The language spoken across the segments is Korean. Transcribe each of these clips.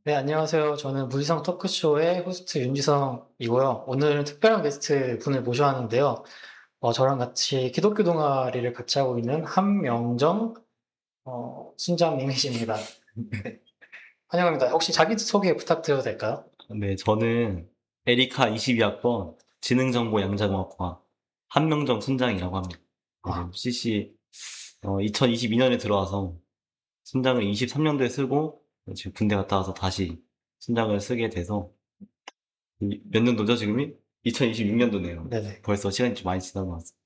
네, 안녕하세요. 저는 무지성 토크쇼의 호스트 윤지성이고요. 오늘은 특별한 게스트 분을 모셔왔는데요. 저랑 같이 기독교 동아리를 같이 하고 있는 한명정 순장님이십니다. 네, 환영합니다. 혹시 자기소개 부탁드려도 될까요? 네, 저는 에리카 22학번 지능정보 양자공학과 한명정 순장이라고 합니다. 네, 아, 지금 CC 2022년에 들어와서 순장을 23년도에 쓰고 지금 군대 갔다 와서 다시 순장을 쓰게 돼서 몇 년도죠, 지금이? 2026년도네요. 네네. 벌써 시간이 좀 많이 지나고 왔어요.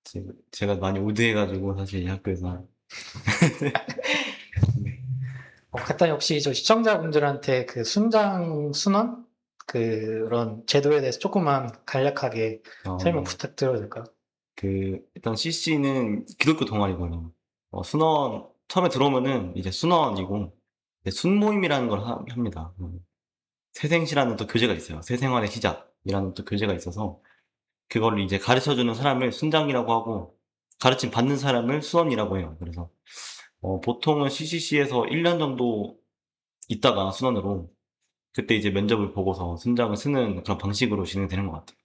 지금 제가 많이 올드해가지고 사실 이 학교에서 간단히 혹시 저 시청자분들한테 그 순장 순원? 그런 제도에 대해서 조금만 간략하게 설명 어, 부탁드려도 될까요? 일단 CC는 기독교 동아리거든요. 순원, 처음에 들어오면은 이제 순원이고, 이제 순모임이라는 걸 합니다. 새생시라는 또 교재가 있어요. 새생활의 시작이라는 또 교재가 있어서, 그거를 이제 가르쳐주는 사람을 순장이라고 하고, 가르침 받는 사람을 수원이라고 해요. 그래서, 보통은 CCC에서 1년 정도 있다가 순원으로, 그때 이제 면접을 보고서 순장을 쓰는 그런 방식으로 진행되는 것 같아요.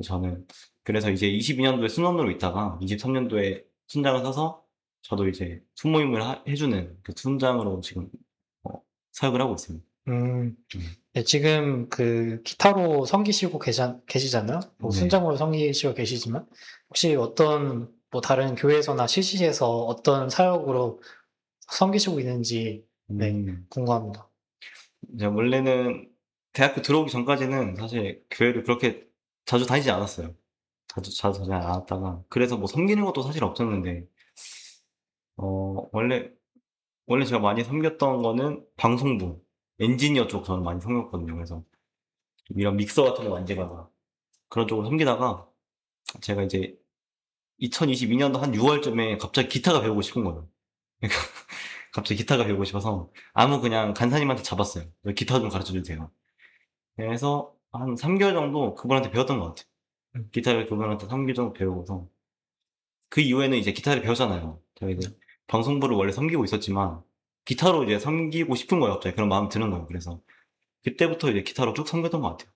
저는 그래서 이제 22년도에 순원으로 있다가 23년도에 순장을 서서 저도 이제 순모임을 해주는 그 순장으로 지금 어, 사역을 하고 있습니다. 음. 음. 네, 지금 그 기타로 섬기시고 계시잖아요. 뭐 네. 순장으로 섬기시고 계시지만 혹시 어떤 뭐 다른 교회에서나 CC에서 어떤 사역으로 섬기시고 있는지 네, 음, 궁금합니다. 이제 원래는 대학교 들어오기 전까지는 사실 교회를 그렇게 자주 다니지 않았어요. 자주 다니지 않았다가 그래서 뭐 섬기는 것도 사실 없었는데 원래 제가 많이 섬겼던 거는 방송부 엔지니어 쪽 저는 많이 섬겼거든요. 그래서 이런 믹서 같은 거 만지거나 그런 쪽을 섬기다가 제가 이제 2022년도 한 6월쯤에 갑자기 기타가 배우고 싶은 거예요. 그러니까 갑자기 기타가 배우고 싶어서 아무 그냥 간사님한테 잡았어요. 기타 좀 가르쳐 주세요. 그래서 한 3개월 정도 그분한테 배웠던 것 같아요. 음. 기타를 그분한테 3개월 정도 배우고서 그 이후에는 이제 기타를 배웠잖아요. 제가 이제 방송부를 원래 섬기고 있었지만 기타로 이제 섬기고 싶은 거예요. 갑자기 그런 마음이 드는 거예요. 그래서 그때부터 이제 기타로 쭉 섬겼던 것 같아요.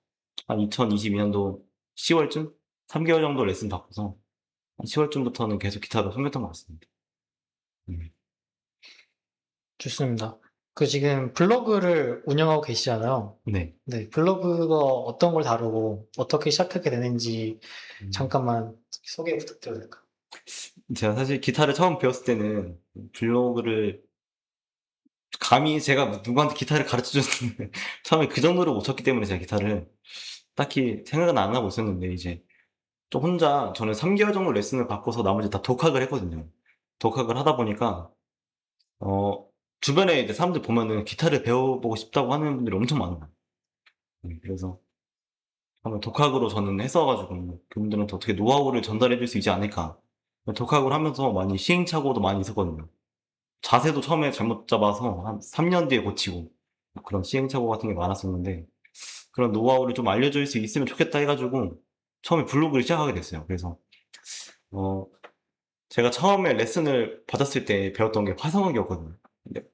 한 2022년도 10월쯤 3개월 정도 레슨 받고서 한 10월쯤부터는 계속 기타로 섬겼던 것 같습니다. 음. 좋습니다. 그 지금 블로그를 운영하고 계시잖아요. 네. 네, 블로그가 어떤 걸 다루고 어떻게 시작하게 되는지 음. 잠깐만 소개 부탁드려도 될까요? 제가 사실 기타를 처음 배웠을 때는 블로그를 감히 제가 누구한테 기타를 가르쳐 줬는데 처음에 그 정도로 못 쳤기 때문에 제가 기타를 딱히 생각은 안 하고 있었는데 이제 좀 혼자 저는 3개월 정도 레슨을 받고서 나머지 다 독학을 했거든요. 독학을 하다 보니까 어 주변에 이제 사람들 보면은 기타를 배워보고 싶다고 하는 분들이 엄청 많아요. 그래서 한번 독학으로 저는 했어 가지고 그분들한테 어떻게 노하우를 전달해 줄 수 있지 않을까. 독학을 하면서 많이 시행착오도 많이 있었거든요. 자세도 처음에 잘못 잡아서 한 3년 뒤에 고치고 그런 시행착오 같은 게 많았었는데 그런 노하우를 좀 알려줄 수 있으면 좋겠다 해 가지고 처음에 블로그를 시작하게 됐어요. 그래서 어 제가 처음에 레슨을 받았을 때 배웠던 게 화성학이었거든요. 근데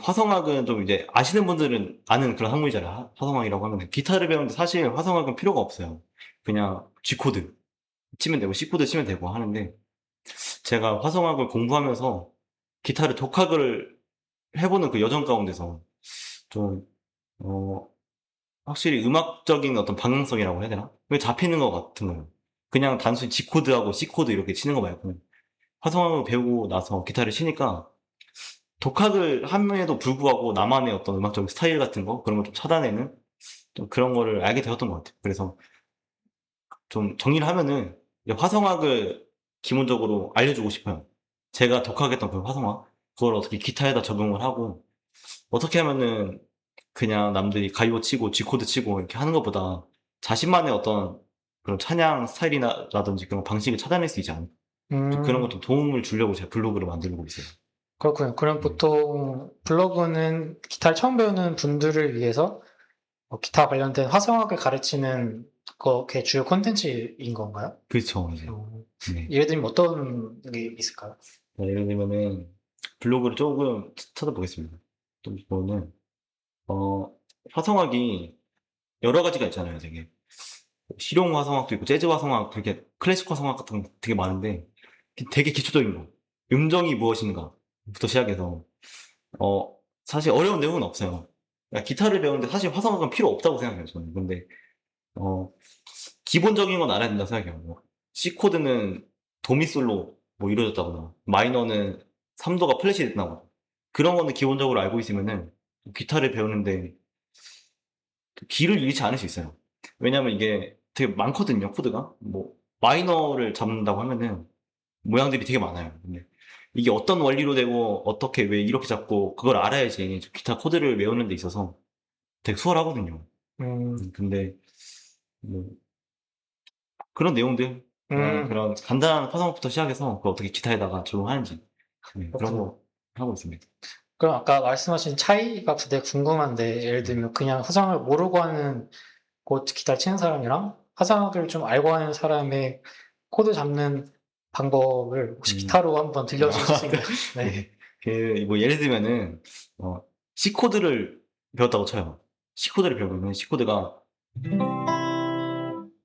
화성학은 좀 이제 아시는 분들은 아는 그런 학문이잖아요. 화성학이라고 하면 기타를 배우는데 사실 화성학은 필요가 없어요. 그냥 G 코드 치면 되고 C 코드 치면 되고 하는데 제가 화성학을 공부하면서 기타를 독학을 해 보는 그 여정 가운데서 좀 어 확실히 음악적인 어떤 방향성이라고 해야 되나? 그게 잡히는 것 같은 거예요. 그냥 단순히 G 코드하고 C 코드 이렇게 치는 거 말고 화성학을 배우고 나서 기타를 치니까 독학을 함에도 불구하고 나만의 어떤 음악적인 스타일 같은 거 그런 걸 좀 찾아내는 좀 그런 거를 알게 되었던 것 같아요. 그래서 좀 정리를 하면은 이제 화성학을 기본적으로 알려주고 싶어요. 제가 독학했던 그 화성학 그걸 어떻게 기타에다 적용을 하고 어떻게 하면은 그냥 남들이 가요 치고 G 코드 치고 이렇게 하는 것보다 자신만의 어떤 그런 찬양 스타일이나 라든지 그런 방식을 찾아낼 수 있지 않을까. 좀 그런 것 음, 좀 도움을 주려고 제가 블로그를 만들고 있어요. 그렇군요. 그럼 네. 보통 블로그는 기타를 처음 배우는 분들을 위해서 기타 관련된 화성학을 가르치는 게 주요 콘텐츠인 건가요? 그렇죠, 이제. 어, 네. 예를 들면 어떤 게 있을까요? 예를 들면은 블로그를 조금 찾아보겠습니다. 또 이거는 화성학이 여러 가지가 있잖아요, 되게. 실용 화성학도 있고 재즈 화성학, 그렇게 클래식 화성학 같은 거 되게 많은데 되게 기초적인 거. 음정이 무엇인가부터 시작해서 사실 어려운 내용은 없어요. 그러니까 기타를 배우는데 사실 화성학은 필요 없다고 생각해요, 저는. 근데 어, 기본적인 건 알아야 된다고 생각해요. 뭐, C 코드는 도미솔로 뭐 이루어졌다거나, 마이너는 3도가 플랫이 됐다거나, 그런 거는 기본적으로 알고 있으면은 기타를 배우는데 기를 잃지 않을 수 있어요. 왜냐면 이게 되게 많거든요, 코드가. 뭐, 마이너를 잡는다고 하면은 모양들이 되게 많아요. 근데 이게 어떤 원리로 되고, 어떻게, 왜 이렇게 잡고, 그걸 알아야지 기타 코드를 외우는 데 있어서 되게 수월하거든요. 음, 근데, 뭐, 그런 내용들, 음, 그런 간단한 화성부터 시작해서 그걸 어떻게 기타에다가 적용하는지, 그런 그렇군요. 거 하고 있습니다. 그럼 아까 말씀하신 차이가 되게 궁금한데, 예를 음. 들면 그냥 화성을 모르고 하는 기타를 치는 사람이랑 화성을 좀 알고 하는 사람의 코드 잡는 방법을 혹시 음. 기타로 한번 들려주실 수 있나요? 네. 네. 뭐 예를 들면은, C 코드를 배웠다고 쳐요. C 코드를 배우면 C 코드가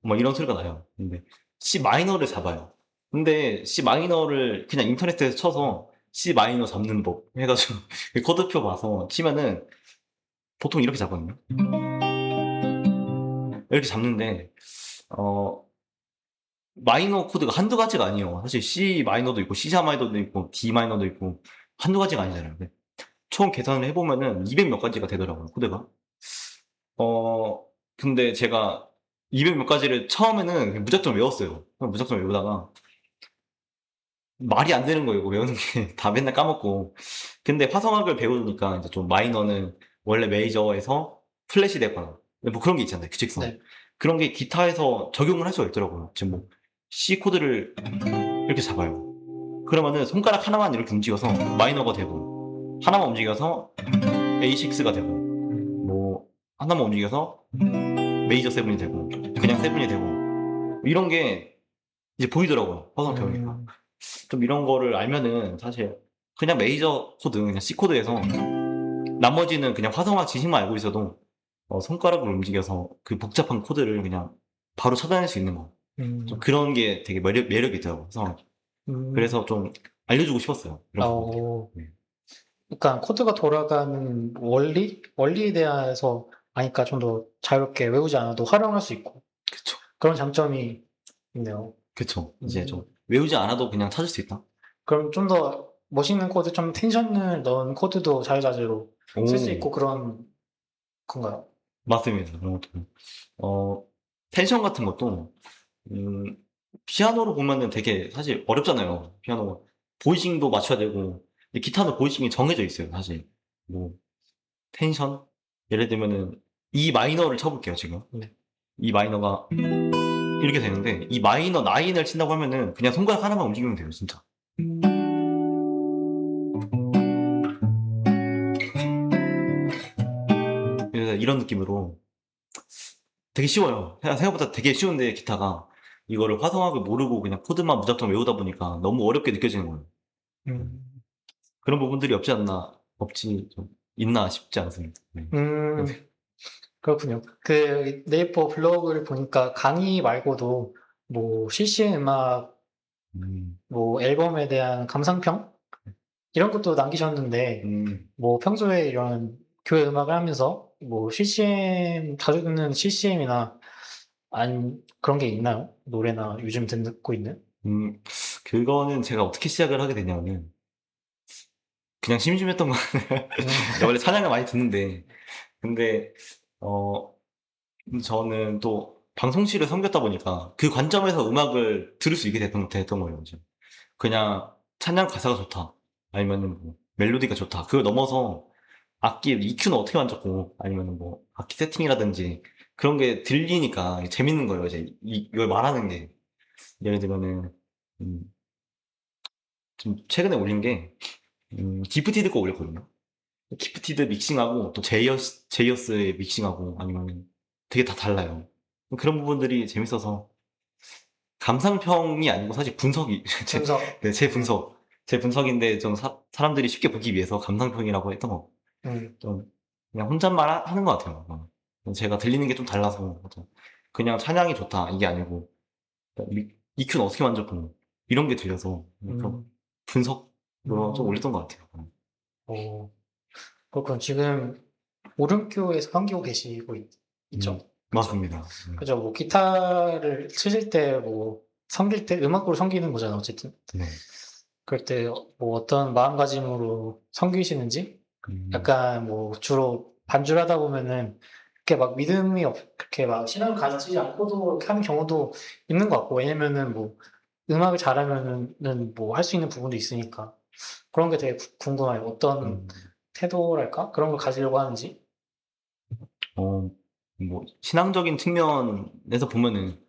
뭐 이런 소리가 나요. 근데 C 마이너를 잡아요. 근데 C 마이너를 그냥 인터넷에서 쳐서 C 마이너 잡는 법 해가지고 코드표 봐서 치면은 보통 이렇게 잡거든요. 이렇게 잡는데 어 마이너 코드가 한두 가지가 아니에요. 사실 C 마이너도 있고 C 샤 마이너도 있고 D 마이너도 있고 한두 가지가 아니잖아요. 근데 총 계산을 해보면은 200 몇 가지가 되더라고요, 코드가. 어 근데 제가 200 몇 가지를 처음에는 그냥 무작정 외웠어요. 그냥 무작정 외우다가 말이 안 되는 거예요, 이거 외우는 게. 다 맨날 까먹고. 근데 화성학을 배우니까 이제 좀 마이너는 원래 메이저에서 플랫이 되거나 뭐 그런 게 있잖아요, 규칙성. 네. 그런 게 기타에서 적용을 할 수가 있더라고요. 지금 뭐 C 코드를 이렇게 잡아요. 그러면은 손가락 하나만 이렇게 움직여서 마이너가 되고, 하나만 움직여서 A6가 되고, 뭐 하나만 움직여서 메이저 세븐이 되고, 그냥 세븐이 되고, 이런 게 이제 보이더라고요, 화성 배우니까. 음, 좀 이런 거를 알면은 사실 그냥 메이저 코드, 그냥 C 코드에서 나머지는 그냥 화성학 지식만 알고 있어도 손가락을 움직여서 그 복잡한 코드를 그냥 바로 찾아낼 수 있는 거. 좀 음, 그런 게 되게 매력이 있더라고요, 화성학이. 음, 그래서 좀 알려주고 싶었어요, 이런 부분들. 어, 네. 그러니까 코드가 돌아가는 원리에 대해서 아니까 좀 더 자유롭게 외우지 않아도 활용할 수 있고 그쵸. 그런 장점이 있네요. 그쵸. 이제 음, 좀 외우지 않아도 그냥 찾을 수 있다? 그럼 좀 더 멋있는 코드, 좀 텐션을 넣은 코드도 자유자재로 쓸 수 오, 있고 그런 건가요? 맞습니다. 그런 것도. 어, 텐션 같은 것도, 음, 피아노로 보면은 되게 사실 어렵잖아요. 피아노가. 보이싱도 맞춰야 되고, 근데 기타는 보이싱이 정해져 있어요, 사실. 뭐, 텐션? 예를 들면은, E 마이너를 쳐볼게요, 지금. 네. E 마이너가 이렇게 되는데, 이 마이너 9을 친다고 하면은, 그냥 손가락 하나만 움직이면 돼요, 진짜. 그래서 이런 느낌으로 되게 쉬워요. 생각보다 되게 쉬운데, 기타가. 이거를 화성학을 모르고 그냥 코드만 무작정 외우다 보니까 너무 어렵게 느껴지는 거예요. 음, 그런 부분들이 없지 않나, 없지, 좀, 있나 싶지 않습니다. 네. 음, 그렇군요. 그 네이버 블로그를 보니까 강의 말고도 뭐 실시간 음악, 음, 뭐 앨범에 대한 감상평 이런 것도 남기셨는데 음, 뭐 평소에 이런 교회 음악을 하면서 뭐 CCM 자주 듣는 CCM이나 아닌 그런 게 있나요? 노래나 요즘 듣고 있는? 음, 그거는 제가 어떻게 시작을 하게 되냐면은, 그냥 심심했던 거, 음, 원래 찬양을 많이 듣는데, 근데, 어, 저는 또 방송실을 섬겼다 보니까 그 관점에서 음악을 들을 수 있게 됐던 거예요. 이제. 그냥 찬양 가사가 좋다. 아니면은 뭐 멜로디가 좋다. 그걸 넘어서 악기 EQ는 어떻게 만졌고, 아니면은 뭐 악기 세팅이라든지 그런 게 들리니까 재밌는 거예요. 이제 이걸 말하는 게. 예를 들면은, 음, 좀 최근에 올린 게, 기프티드 거 올렸거든요. 기프티드 믹싱하고 또 제이어스의 믹싱하고 아니면 되게 다 달라요. 그런 부분들이 재밌어서 감상평이 아니고 사실 분석이 제, 분석. 네, 제 분석인데 좀 사람들이 쉽게 보기 위해서 감상평이라고 했던 거. 좀 그냥 혼잣말 하는 것 같아요. 제가 들리는 게 좀 달라서 그냥 찬양이 좋다 이게 아니고 EQ는 어떻게 만졌고 이런 게 들려서 좀 음, 분석으로 좀 음, 올렸던 것 같아요. 오, 그렇군. 지금 오른교에서 섬기고 계시고 있죠? 그쵸? 맞습니다. 그죠? 뭐 기타를 치실 때 뭐 섬길 때 음악으로 섬기는 거잖아, 어쨌든. 네. 그럴 때 뭐 어떤 마음가짐으로 섬기시는지 음, 약간 뭐 주로 반주를 하다 보면은 그렇게 막 믿음이 그렇게 막 신앙을 가지지 않고도 이렇게 하는 경우도 있는 것 같고 왜냐면은 뭐 음악을 잘하면은 뭐 할 수 있는 부분도 있으니까 그런 게 되게 궁금해요. 어떤 음, 태도랄까? 그런 걸 가지려고 하는지. 어, 뭐 신앙적인 측면에서 보면은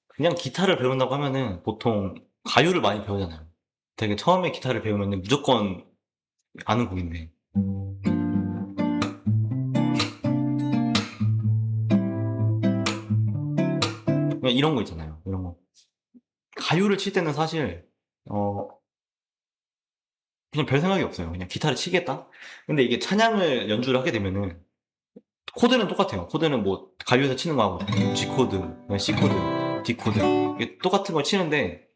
그냥 기타를 배운다고 하면은 보통 가요를 많이 배우잖아요. 되게 처음에 기타를 배우면은 무조건 아는 곡인데 그냥 이런 거 있잖아요. 이런 거. 가요를 칠 때는 사실 어 그냥 별 생각이 없어요. 그냥 기타를 치겠다. 근데 이게 찬양을 연주를 하게 되면은 코드는 똑같아요. 코드는 뭐 가요에서 치는 거하고 G 코드, C 코드, D 코드 이게 똑같은 걸 치는데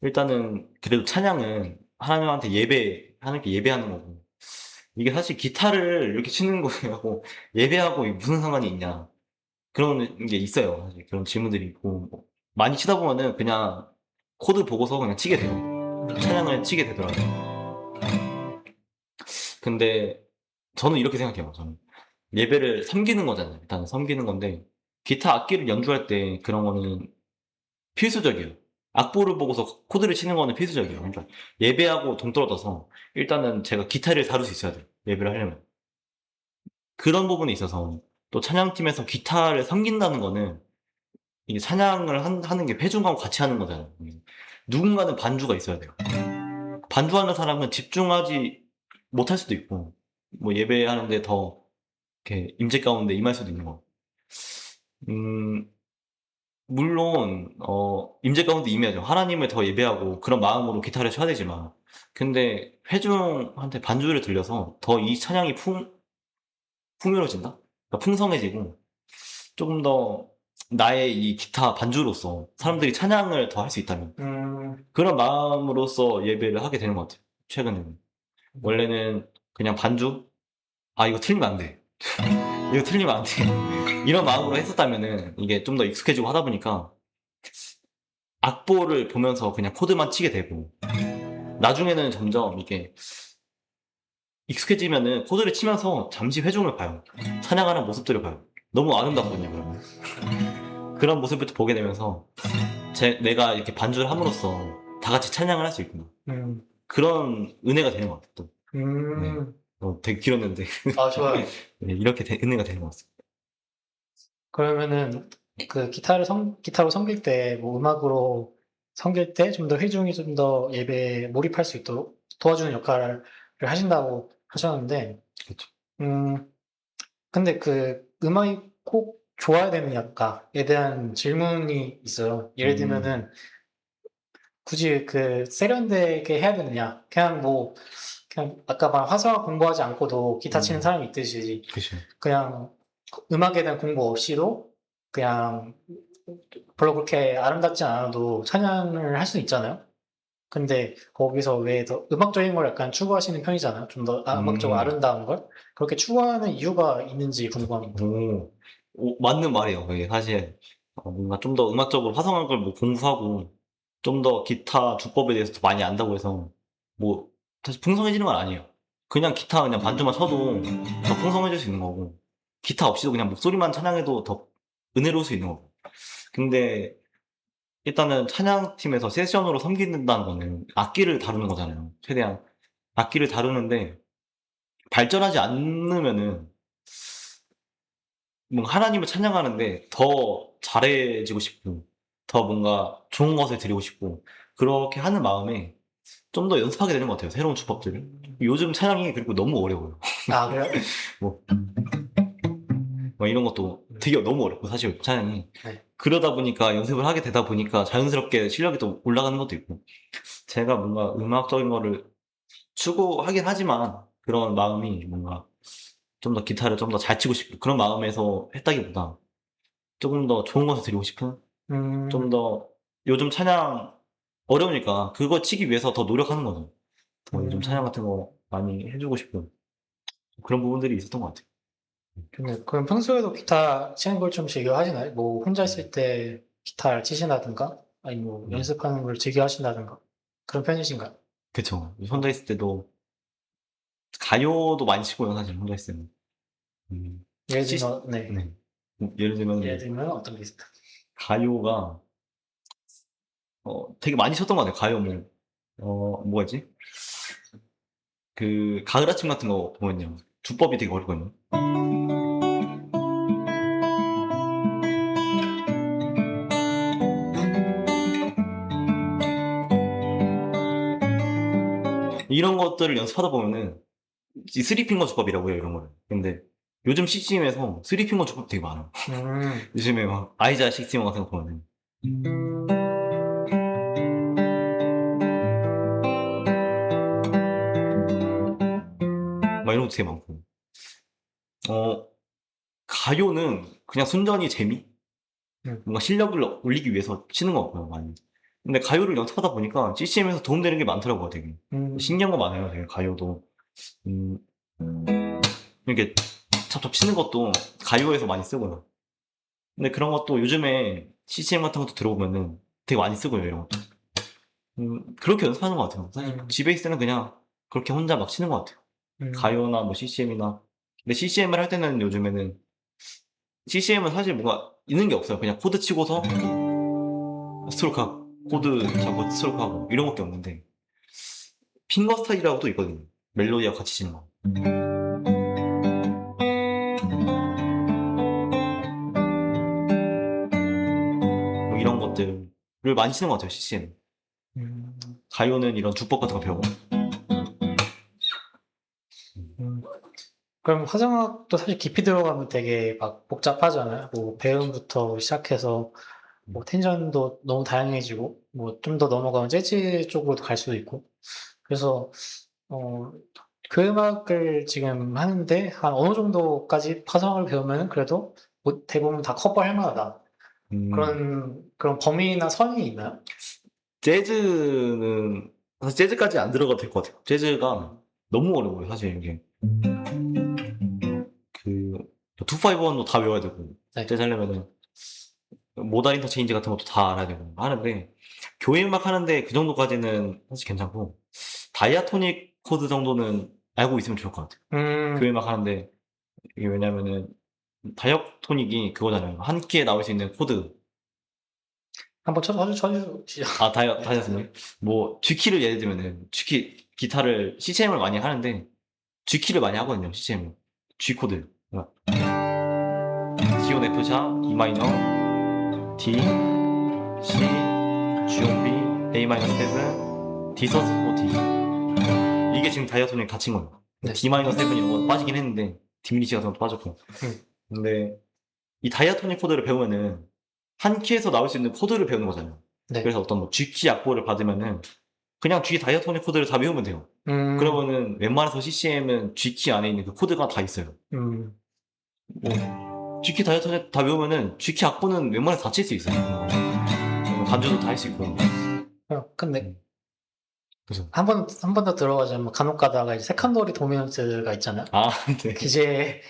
일단은 그래도 찬양은 하나님한테 하나님께 예배하는 거고 이게 사실 기타를 이렇게 치는 거하고 예배하고 무슨 상관이 있냐 그런 게 있어요. 사실 그런 질문들이 있고 뭐 많이 치다 보면은 그냥 코드 보고서 그냥 치게 돼요. 찬양을 치게 되더라고요. 근데 저는 이렇게 생각해요. 저는 예배를 섬기는 거잖아요. 일단은 섬기는 건데 기타 악기를 연주할 때 그런 거는 필수적이에요. 악보를 보고서 코드를 치는 거는 필수적이에요. 그러니까 예배하고 동떨어져서 일단은 제가 기타를 다룰 수 있어야 돼요. 예배를 하려면. 그런 부분에 있어서 또 찬양팀에서 기타를 섬긴다는 거는 이게 찬양을 하는 게 회중하고 같이 하는 거잖아요. 누군가는 반주가 있어야 돼요. 반주하는 사람은 집중하지 못할 수도 있고 뭐 예배하는데 더 이렇게 임재 가운데 임할 수도 있는 거. 음, 물론 임재 가운데 임해야죠. 하나님을 더 예배하고 그런 마음으로 기타를 쳐야 되지만 근데 회중한테 반주를 들려서 더 이 찬양이 풍요로워진다? 그러니까 풍성해지고 조금 더 나의 이 기타 반주로서 사람들이 찬양을 더 할 수 있다면 음, 그런 마음으로서 예배를 하게 되는 것 같아요. 최근에는. 원래는 그냥 반주? 아 이거 틀리면 안 돼. 이거 틀리면 안 돼. 이런 마음으로 했었다면은 이게 좀 더 익숙해지고 하다 보니까 악보를 보면서 그냥 코드만 치게 되고 나중에는 점점 이게 익숙해지면은 코드를 치면서 잠시 회중을 봐요. 찬양하는 모습들을 봐요. 너무 아름답거든요, 그러면. 그런 모습을 또 보게 되면서 내가 이렇게 반주를 함으로써 다 같이 찬양을 할 수 있구나. 음, 그런 은혜가 되는 것 같아요, 또. 네. 음. 되게 길었는데. 아, 좋아요. 네, 이렇게 은혜가 되는 것 같습니다. 그러면은 그 기타로 섬길 때 뭐 음악으로 섬길 때 좀 더 회중이 좀 더 예배에 몰입할 수 있도록 도와주는 역할을 하신다고 하셨는데, 그쵸. 음, 근데 그 음악이 꼭 좋아야 되는 약가에 대한 질문이 있어요. 예를 음, 들면은 굳이 그 세련되게 해야 되느냐? 그냥 아까 말한 화성학 공부하지 않고도 기타 치는 음, 사람이 있듯이 그쵸. 그냥 음악에 대한 공부 없이도 그냥 별로 그렇게 아름답지 않아도 찬양을 할 수 있잖아요. 근데 거기서 왜 더 음악적인 걸 약간 추구하시는 편이잖아요. 좀 더 음악적으로 음, 아름다운 걸. 그렇게 추구하는 이유가 있는지 궁금합니다. 오, 맞는 말이에요. 그게 사실 뭔가 좀 더 음악적으로 화성한 걸 뭐 공부하고 좀 더 기타 주법에 대해서 더 많이 안다고 해서 뭐 사실 풍성해지는 건 아니에요. 그냥 기타 그냥 반주만 쳐도 더 풍성해질 수 있는 거고 기타 없이도 그냥 목소리만 찬양해도 더 은혜로울 수 있는 거고. 근데 일단은 찬양팀에서 세션으로 섬긴다는 거는 악기를 다루는 거잖아요. 최대한 악기를 다루는데 발전하지 않으면은 뭔가 하나님을 찬양하는데 더 잘해지고 싶고 더 뭔가 좋은 것을 드리고 싶고 그렇게 하는 마음에 좀 더 연습하게 되는 것 같아요. 새로운 주법들을. 요즘 찬양이 그리고 너무 어려워요. 아, 그래요? 뭐, 뭐 이런 것도 음, 되게 너무 어렵고 사실 찬양이 네. 그러다 보니까 연습을 하게 되다 보니까 자연스럽게 실력이 또 올라가는 것도 있고 제가 뭔가 음악적인 거를 추구하긴 하지만 그런 마음이 뭔가 좀 더 기타를 좀 더 잘 치고 싶은 그런 마음에서 했다기보다 조금 더 좋은 것을 드리고 싶은 좀 음, 더 요즘 찬양 어려우니까 그거 치기 위해서 더 노력하는 거죠. 더 요즘 찬양 음, 같은 거 많이 해주고 싶은 그런 부분들이 있었던 것 같아요. 좋네요. 그럼 평소에도 기타 치는 걸 좀 즐겨 하시나요? 뭐 혼자 있을 때 기타를 치신다든가, 아니 뭐 네. 연습하는 걸 즐겨 하신다든가 그런 편이신가요? 그쵸. 혼자 있을 때도 가요도 많이 치고요, 사실 혼자 있을 때는. 음. 예를 시, 들면, 네. 네. 예를 예를 들면 들면 어떤 게 있을까요? 가요가 되게 많이 쳤던 것 같아요. 가요 뭐 뭐였지? 그 가을 아침 같은 거 보면요. 주법이 되게 어렵거든요. 이런 것들을 연습하다 보면은 이 쓰리핑거 주법이라고 해요, 이런 거를. 근데 요즘 CCM에서 쓰리핑거 주법 되게 많아요. 음, 요즘에 막 아이자 식스티머 같은 거 보면은 막 이런 것도 되게 많고. 어 가요는 그냥 순전히 재미? 음, 뭔가 실력을 올리기 위해서 치는 것 같고요, 많이. 근데 가요를 연습하다 보니까 CCM에서 도움되는 게 많더라고요, 되게. 음, 신기한 거 많아요, 되게 가요도. 음, 이렇게 찹찹 치는 것도 가요에서 많이 쓰고요. 근데 그런 것도 요즘에 CCM 같은 것도 들어보면은 되게 많이 쓰고요, 이런 것도. 그렇게 연습하는 것 같아요. 사실 음, 집에 있을 때는 그냥 그렇게 혼자 막 치는 것 같아요. 음, 가요나 뭐 CCM이나. 근데 CCM을 할 때는 요즘에는 CCM은 사실 뭔가 있는 게 없어요. 그냥 코드 치고서 스트로크하고 코드 잡고 스트로크하고 이런 것밖에 없는데 핑거스타일이라고 또 있거든요. 멜로디와 같이 치는 거. 뭐 이런 것들을 많이 치는 것 같아요, CCM. 음, 가요는 이런 주법 같은 거 배우고. 음. 그럼 화성학도 사실 깊이 들어가면 되게 막 복잡하잖아요. 뭐 배음부터 시작해서 뭐 텐션도 너무 다양해지고 뭐 좀 더 넘어가면 재즈 쪽으로도 갈 수도 있고. 그래서 어, 그 음악을 지금 하는데 한 어느 정도까지 화성학을 배우면 그래도 뭐 대부분 다 커버할 만하다. 음, 그런 범위나 선이 있나요? 재즈는 사실 재즈까지 안 들어가도 될 것 같아요. 재즈가 너무 어려워요, 사실 이게. 그 251도 다 외워야 되고 네. 재즈 하려면은 모달 인터체인지 같은 것도 다 알아야 되고 하는데 교회 음악 하는데 그 정도까지는 사실 괜찮고 다이아토닉 코드 정도는 알고 있으면 좋을 것 같아요. 교회 음, 음악 하는데 이게 왜냐면은 다이아토닉이 그거잖아요. 한 키에 나올 수 있는 코드. 한번 쳐주시죠. 아, 네. 다이아토닉. 뭐 G키를 예를 들면은 G키 기타를 CCM을 많이 하는데 G키를 많이 하거든요. CCM을. G 코드. G1 F샵, E 마이너, D, C, G1B, A 마이너 7, D 서스 4D. 이게 지금 다이아토닉 다 친 거예요. 네. D 마이너 7 이런 건 빠지긴 했는데 디미니시 같은 것도 빠졌고. 음, 근데 이 다이아토닉 코드를 배우면은 한 키에서 나올 수 있는 코드를 배우는 거잖아요. 네. 그래서 어떤 뭐 G키 악보를 받으면은 그냥 G 다이아토닉 코드를 다 외우면 돼요. 음, 그러면은 웬만해서 CCM은 G키 안에 있는 그 코드가 다 있어요. 음. 뭐 G키 다이아토닉 다 외우면은 G키 악보는 웬만해서 다 칠 수 있어요. 반주도 다 할 수 있고. 근데 음, 그래서 한 번 더 들어가자면 간혹 가다가 이제 세컨더리 도미넌스가 있잖아요. 아, 그 네. 이제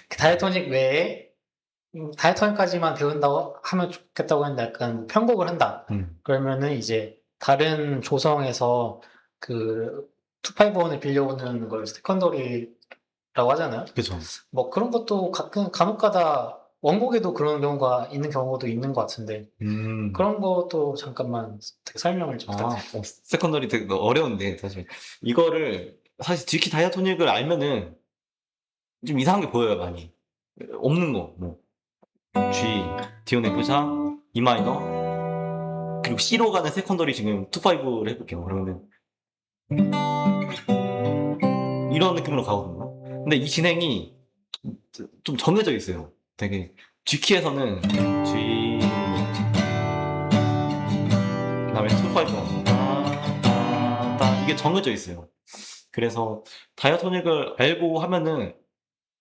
그 다이아토닉 외에 다이아토닉까지만 배운다고 하면 좋겠다고 했는데 약간 편곡을 한다. 음, 그러면은 이제 다른 조성에서 그 251을 빌려오는 걸 세컨더리라고 하잖아요. 그죠. 뭐 그런 것도 가끔 간혹 가다 원곡에도 그런 경우가 있는 경우도 있는 것 같은데 음. 그런 것도 잠깐만 설명을 좀 아, 부탁드려요. 세컨더리 되게 어려운데, 사실. 이거를, 사실 지키 다이아토닉을 알면은 좀 이상한 게 보여요, 많이. 없는 거, 뭐. G, 디온 F샵, E 마이너, 그리고 C로 가는 세컨더리 지금 2-5를 해볼게요. 그러면은 이런 느낌으로 가거든요. 근데 이 진행이 좀 정해져 있어요. 되게 G키에서는 G, 그다음에 2-5, 이게 정해져 있어요. 그래서 다이아토닉을 알고 하면은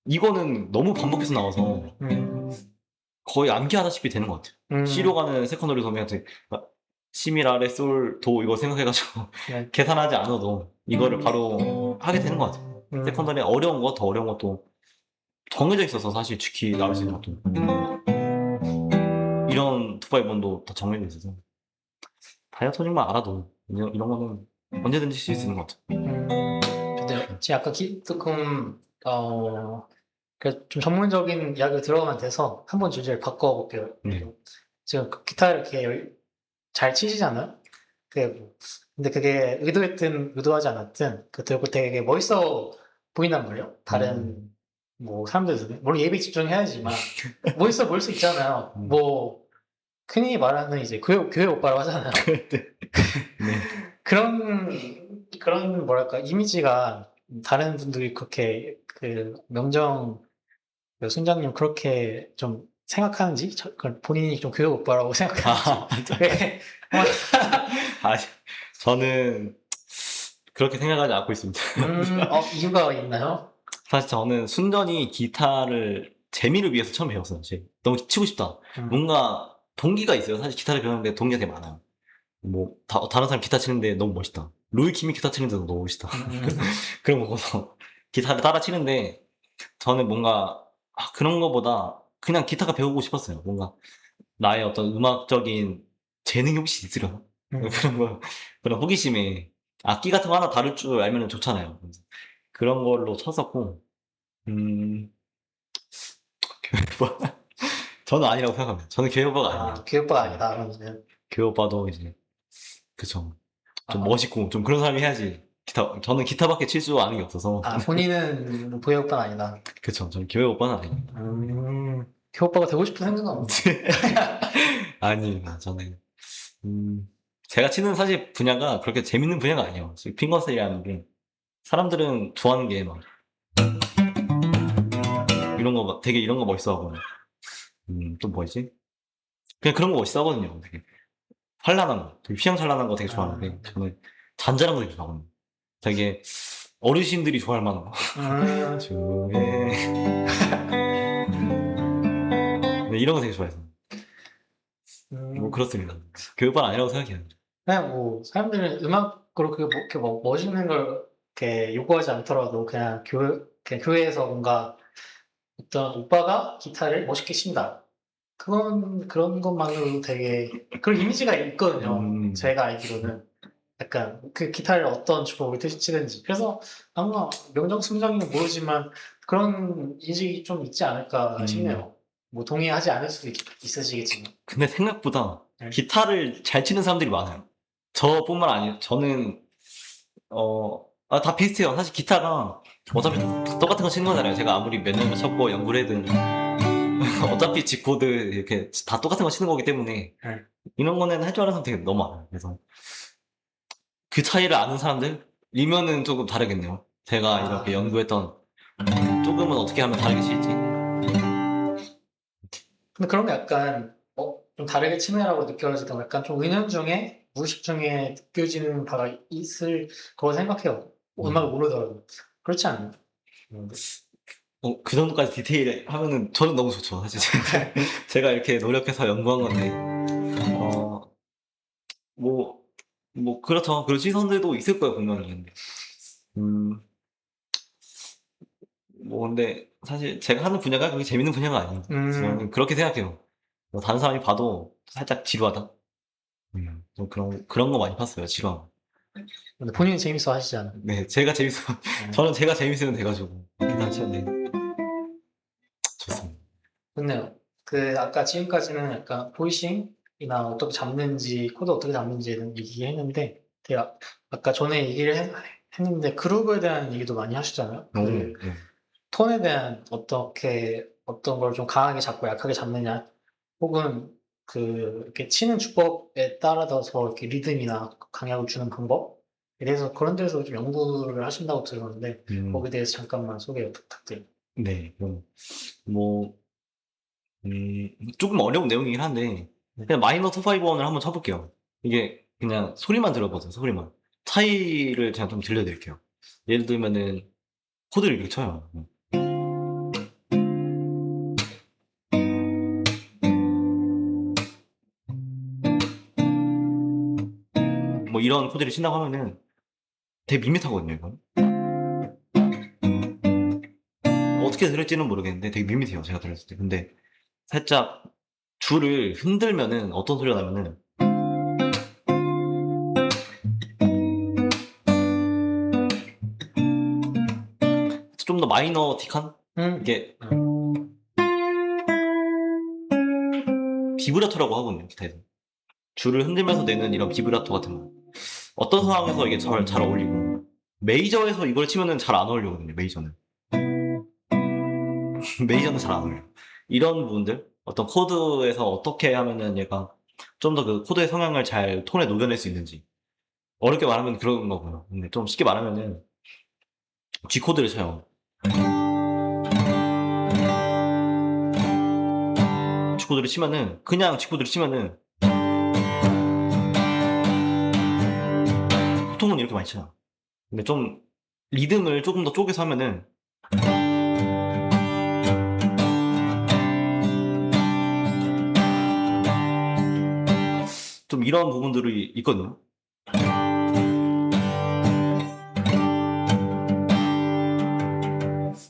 이거는 너무 반복해서 나와서 거의 암기하다시피 되는 것 같아요. C로 가는 세컨더리 도미한테 C 미, 라, 레, 솔, 도 이거 생각해가지고 네. 계산하지 않아도 이거를 바로 하게 되는 것 같아요. 세컨더리 어려운 거, 더 어려운 것도 정해져 있어서 사실 쥐키 나올 수 있는 것도 이런 251도 다 정해져 있어서 다이아토닉만 알아도 이런 거는 언제든지 쓸 수 있는 것 같아요. 근데 제가 아까 조금 좀 전문적인 이야기 들어가면 돼서 한번 주제를 바꿔볼게요. 네. 지금 그 기타를 이렇게 잘 치시잖아요. 근데 그게 의도했든 의도하지 않았든 들고 되게 멋있어 보인단 말이에요. 다른 뭐 사람들은 물론 예비 집중해야지만 멋있어 보일 수 있잖아요. 뭐 흔히 말하는 이제 교회 오빠라고 하잖아요. 네. 그런 뭐랄까 이미지가 다른 분들이 그렇게 명정 순장님 그렇게 좀 생각하는지 본인이 좀 교회 오빠라고 생각하는지 저는 그렇게 생각하지 않고 있습니다. 이유가 있나요? 사실 저는 순전히 기타를 재미를 위해서 처음 배웠어요. 너무 치고 싶다. 뭔가 동기가 있어요. 사실 기타를 배우는데 동기가 되게 많아요. 뭐 다른 사람 기타 치는데 너무 멋있다. 로이 킴이 기타 치는데도 너무 멋있다. 그런 거서 기타를 따라 치는데 저는 뭔가 그런 거보다 그냥 기타가 배우고 싶었어요. 뭔가 나의 어떤 음악적인 재능이 혹시 있으려나? 그런 호기심에 악기 같은 거 하나 다룰 줄 알면 좋잖아요. 그런 걸로 쳤었고, 교회오빠. 저는 아니라고 생각합니다. 저는 교회오빠가 아니에요. 교회오빠가 아니다. 그러면 교회오빠도 이제, 그쵸. 좀 멋있고, 좀 그런 사람이 해야지. 저는 기타밖에 칠 줄 아는 게 없어서. 본인은 교회오빠는 아니다. 그쵸. 저는 교회오빠는 아니에요. 교회오빠가 되고 싶은 생각은 없어요. 아닙니다. 저는, 제가 치는 사실 분야가 그렇게 재밌는 분야가 아니에요. 핑거셀이라는 게, 사람들은 좋아하는 게 막, 되게 이런 거 멋있어하고, 또 뭐지? 그냥 그런 거 멋있어하거든요. 되게 찬란한 거, 되게 휘황찬란한 거 되게 좋아하는데, 저는 잔잔한 거 되게 좋아하거든요. 되게 어르신들이 좋아할 만한 거. 주의. 네, 이런 거 되게 좋아해서. 뭐 그렇습니다. 교육반 아니라고 생각해요. 그냥 뭐 사람들은 음악으로 그렇게 뭐 멋있는 걸 이렇게 요구하지 않더라도 그냥 교회에서 뭔가 어떤 오빠가 기타를 멋있게 친다. 그런 것만으로도 되게 그런 이미지가 있거든요. 제가 알기로는 약간 그 기타를 어떤 주법을 치든지. 그래서 아마 명정순장님은 모르지만 그런 인식이 좀 있지 않을까 싶네요. 뭐 동의하지 않을 수도 있으시겠지만. 근데 생각보다 네. 기타를 잘 치는 사람들이 많아요. 저뿐만 아니에요. 저는 다 비슷해요. 사실 기타가 어차피 똑같은 거 치는 거잖아요. 제가 아무리 몇 년을 쳤고 연구를 해든 어차피 G 코드 이렇게 다 똑같은 거 치는 거기 때문에 이런 거는 할 줄 아는 사람 되게 너무 많아요. 그래서 그 차이를 아는 사람들이면은 조금 다르겠네요. 제가 이렇게 연구했던 조금은 어떻게 하면 다르게 칠지. 근데 그런 게 약간 좀 다르게 치매라고 느껴지던 약간 좀 은연중에 무의식 중에 느껴지는 바가 있을 거라 생각해요. 음악을 모르더라도 그렇지 않나요? 그 정도까지 디테일 하면은 저는 너무 좋죠. 사실 제가 이렇게 노력해서 연구한 건데 그렇죠. 그런 시선들도 있을 거예요, 분명히. 근데 사실 제가 하는 분야가 그렇게 재밌는 분야가 아니에요. 저는 그렇게 생각해요. 뭐 다른 사람이 봐도 살짝 지루하다. 좀 그런 거 많이 봤어요, 지루함. 근데 본인이 재밌어 하시잖아요. 네, 저는 제가 재밌으면 돼가지고. 네. 좋습니다. 좋네요. 아까 지금까지는 약간 보이싱이나 어떻게 잡는지, 코드 어떻게 잡는지는 얘기했는데, 제가 아까 전에 얘기를 했는데, 그루브에 대한 얘기도 많이 하시잖아요. 톤에 대한 어떤 걸 좀 강하게 잡고 약하게 잡느냐, 혹은 이렇게 치는 주법에 따라서 이렇게 리듬이나 강약을 주는 방법에 대해서 그런 데서 좀 연구를 하신다고 들었는데, 거기에 대해서 잠깐만 소개 부탁드립니다. 네, 조금 어려운 내용이긴 한데, 그냥 마이너 251을 한번 쳐볼게요. 이게 그냥 소리만 들어보세요, 소리만. 차이를 제가 좀 들려드릴게요. 예를 들면은 코드를 이렇게 쳐요. 뭐 이런 코드를 친다고 하면은 되게 밋밋하거든요, 이건. 어떻게 들을지는 모르겠는데 되게 밋밋해요, 제가 들었을 때. 근데 살짝 줄을 흔들면은 어떤 소리가 나면은 좀 더 마이너틱한 이게 비브라토라고 하거든요, 기타에서. 줄을 흔들면서 내는 이런 비브라토 같은 거. 어떤 상황에서 이게 잘 어울리고 메이저에서 이걸 치면은 잘 안 어울리거든요, 메이저는. 메이저는 잘 안 어울려요. 이런 부분들 어떤 코드에서 어떻게 하면은 얘가 좀 더 그 코드의 성향을 잘 톤에 녹여낼 수 있는지 어렵게 말하면 그런 거고요. 근데 좀 쉽게 말하면은 G 코드를 쳐요. G 코드를 치면은 그냥 G 코드를 치면은 보통은 이렇게 많이 쳐요. 근데 좀 리듬을 조금 더 쪼개서 하면은 좀 이런 부분들이 있거든요.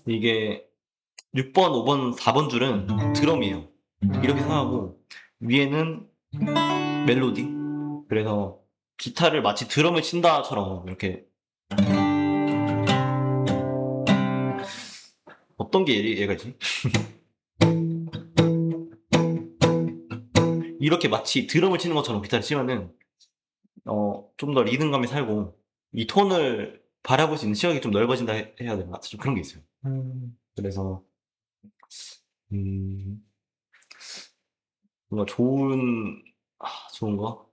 이게 6번, 5번, 4번 줄은 드럼이에요. 이렇게 생각하고 위에는 멜로디. 그래서 기타를 마치 드럼을 친다처럼 이렇게 어떤 게 얘가 있지? 이렇게 마치 드럼을 치는 것처럼 기타를 치면은 좀 더 리듬감이 살고 이 톤을 바라볼 수 있는 시각이 좀 넓어진다 해야 되나? 좀 그런 게 있어요. 그래서 음, 뭔가 좋은 거?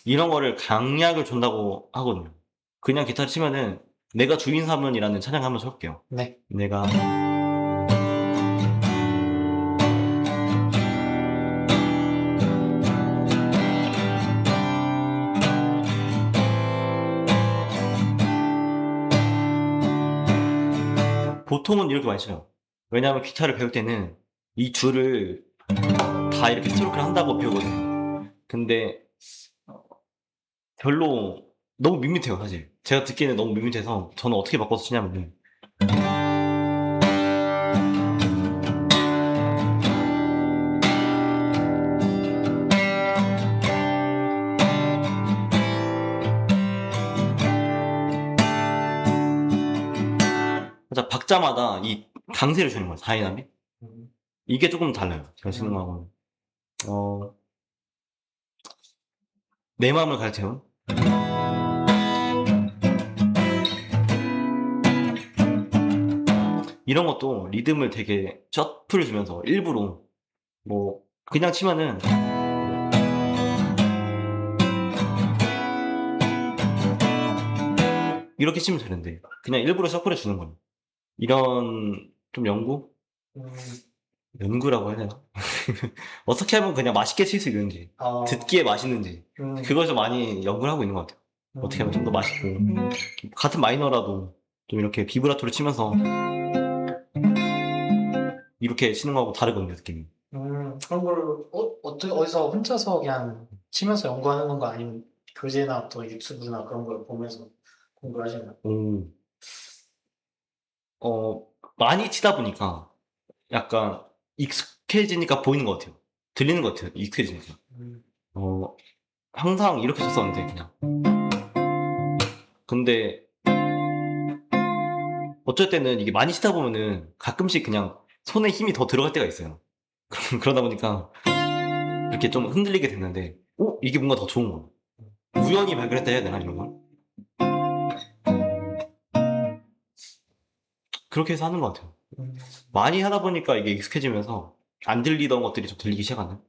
이런 거를 강약을 준다고 하거든요. 그냥 기타를 치면은 내가 주인 사면이라는 찬양 한번 쳐볼게요. 네. 내가 보통은 이렇게 많이 쳐요. 왜냐하면 기타를 배울 때는 이 줄을 다 이렇게 스트로크를 한다고 배우거든요. 근데 별로 너무 밋밋해요, 사실. 제가 듣기에는 너무 밋밋해서 저는 어떻게 바꿔서 치냐면은 살짝 박자마다 이 강세를 주는 거예요, 다이나믹. 이게 조금 달라요, 제가 치는 거하고는. 어, 내 마음을 가르쳐요. 이런 것도 리듬을 되게 셔플을 주면서 일부러 뭐 그냥 치면은 이렇게 치면 되는데 그냥 일부러 셔플해 주는 거예요. 이런 좀 연구라고 해야 되나? 어떻게 하면 그냥 맛있게 칠 수 있는지, 듣기에 맛있는지 그걸 좀 많이 연구를 하고 있는 것 같아요. 어떻게 하면 좀 더 맛있고 같은 마이너라도 좀 이렇게 비브라토를 치면서 이렇게 치는 거하고 다르거든요, 느낌이. 그런 걸 어디서 혼자서 그냥 치면서 연구하는 건가 아니면 교재나 또 유튜브나 그런 걸 보면서 공부를 하시나요? 많이 치다 보니까 약간 익숙해지니까 보이는 것 같아요. 들리는 것 같아요, 익숙해지니까. 어, 항상 이렇게 쳤었는데, 그냥. 근데, 어쩔 때는 이게 많이 치다 보면은 가끔씩 그냥 손에 힘이 더 들어갈 때가 있어요. 그러다 보니까 이렇게 좀 흔들리게 됐는데, 이게 뭔가 더 좋은 거야. 우연히 발견했다 해야 되나, 이런 건? 그렇게 해서 하는 것 같아요. 많이 하다 보니까 이게 익숙해지면서 안 들리던 것들이 좀 들리기 시작하는?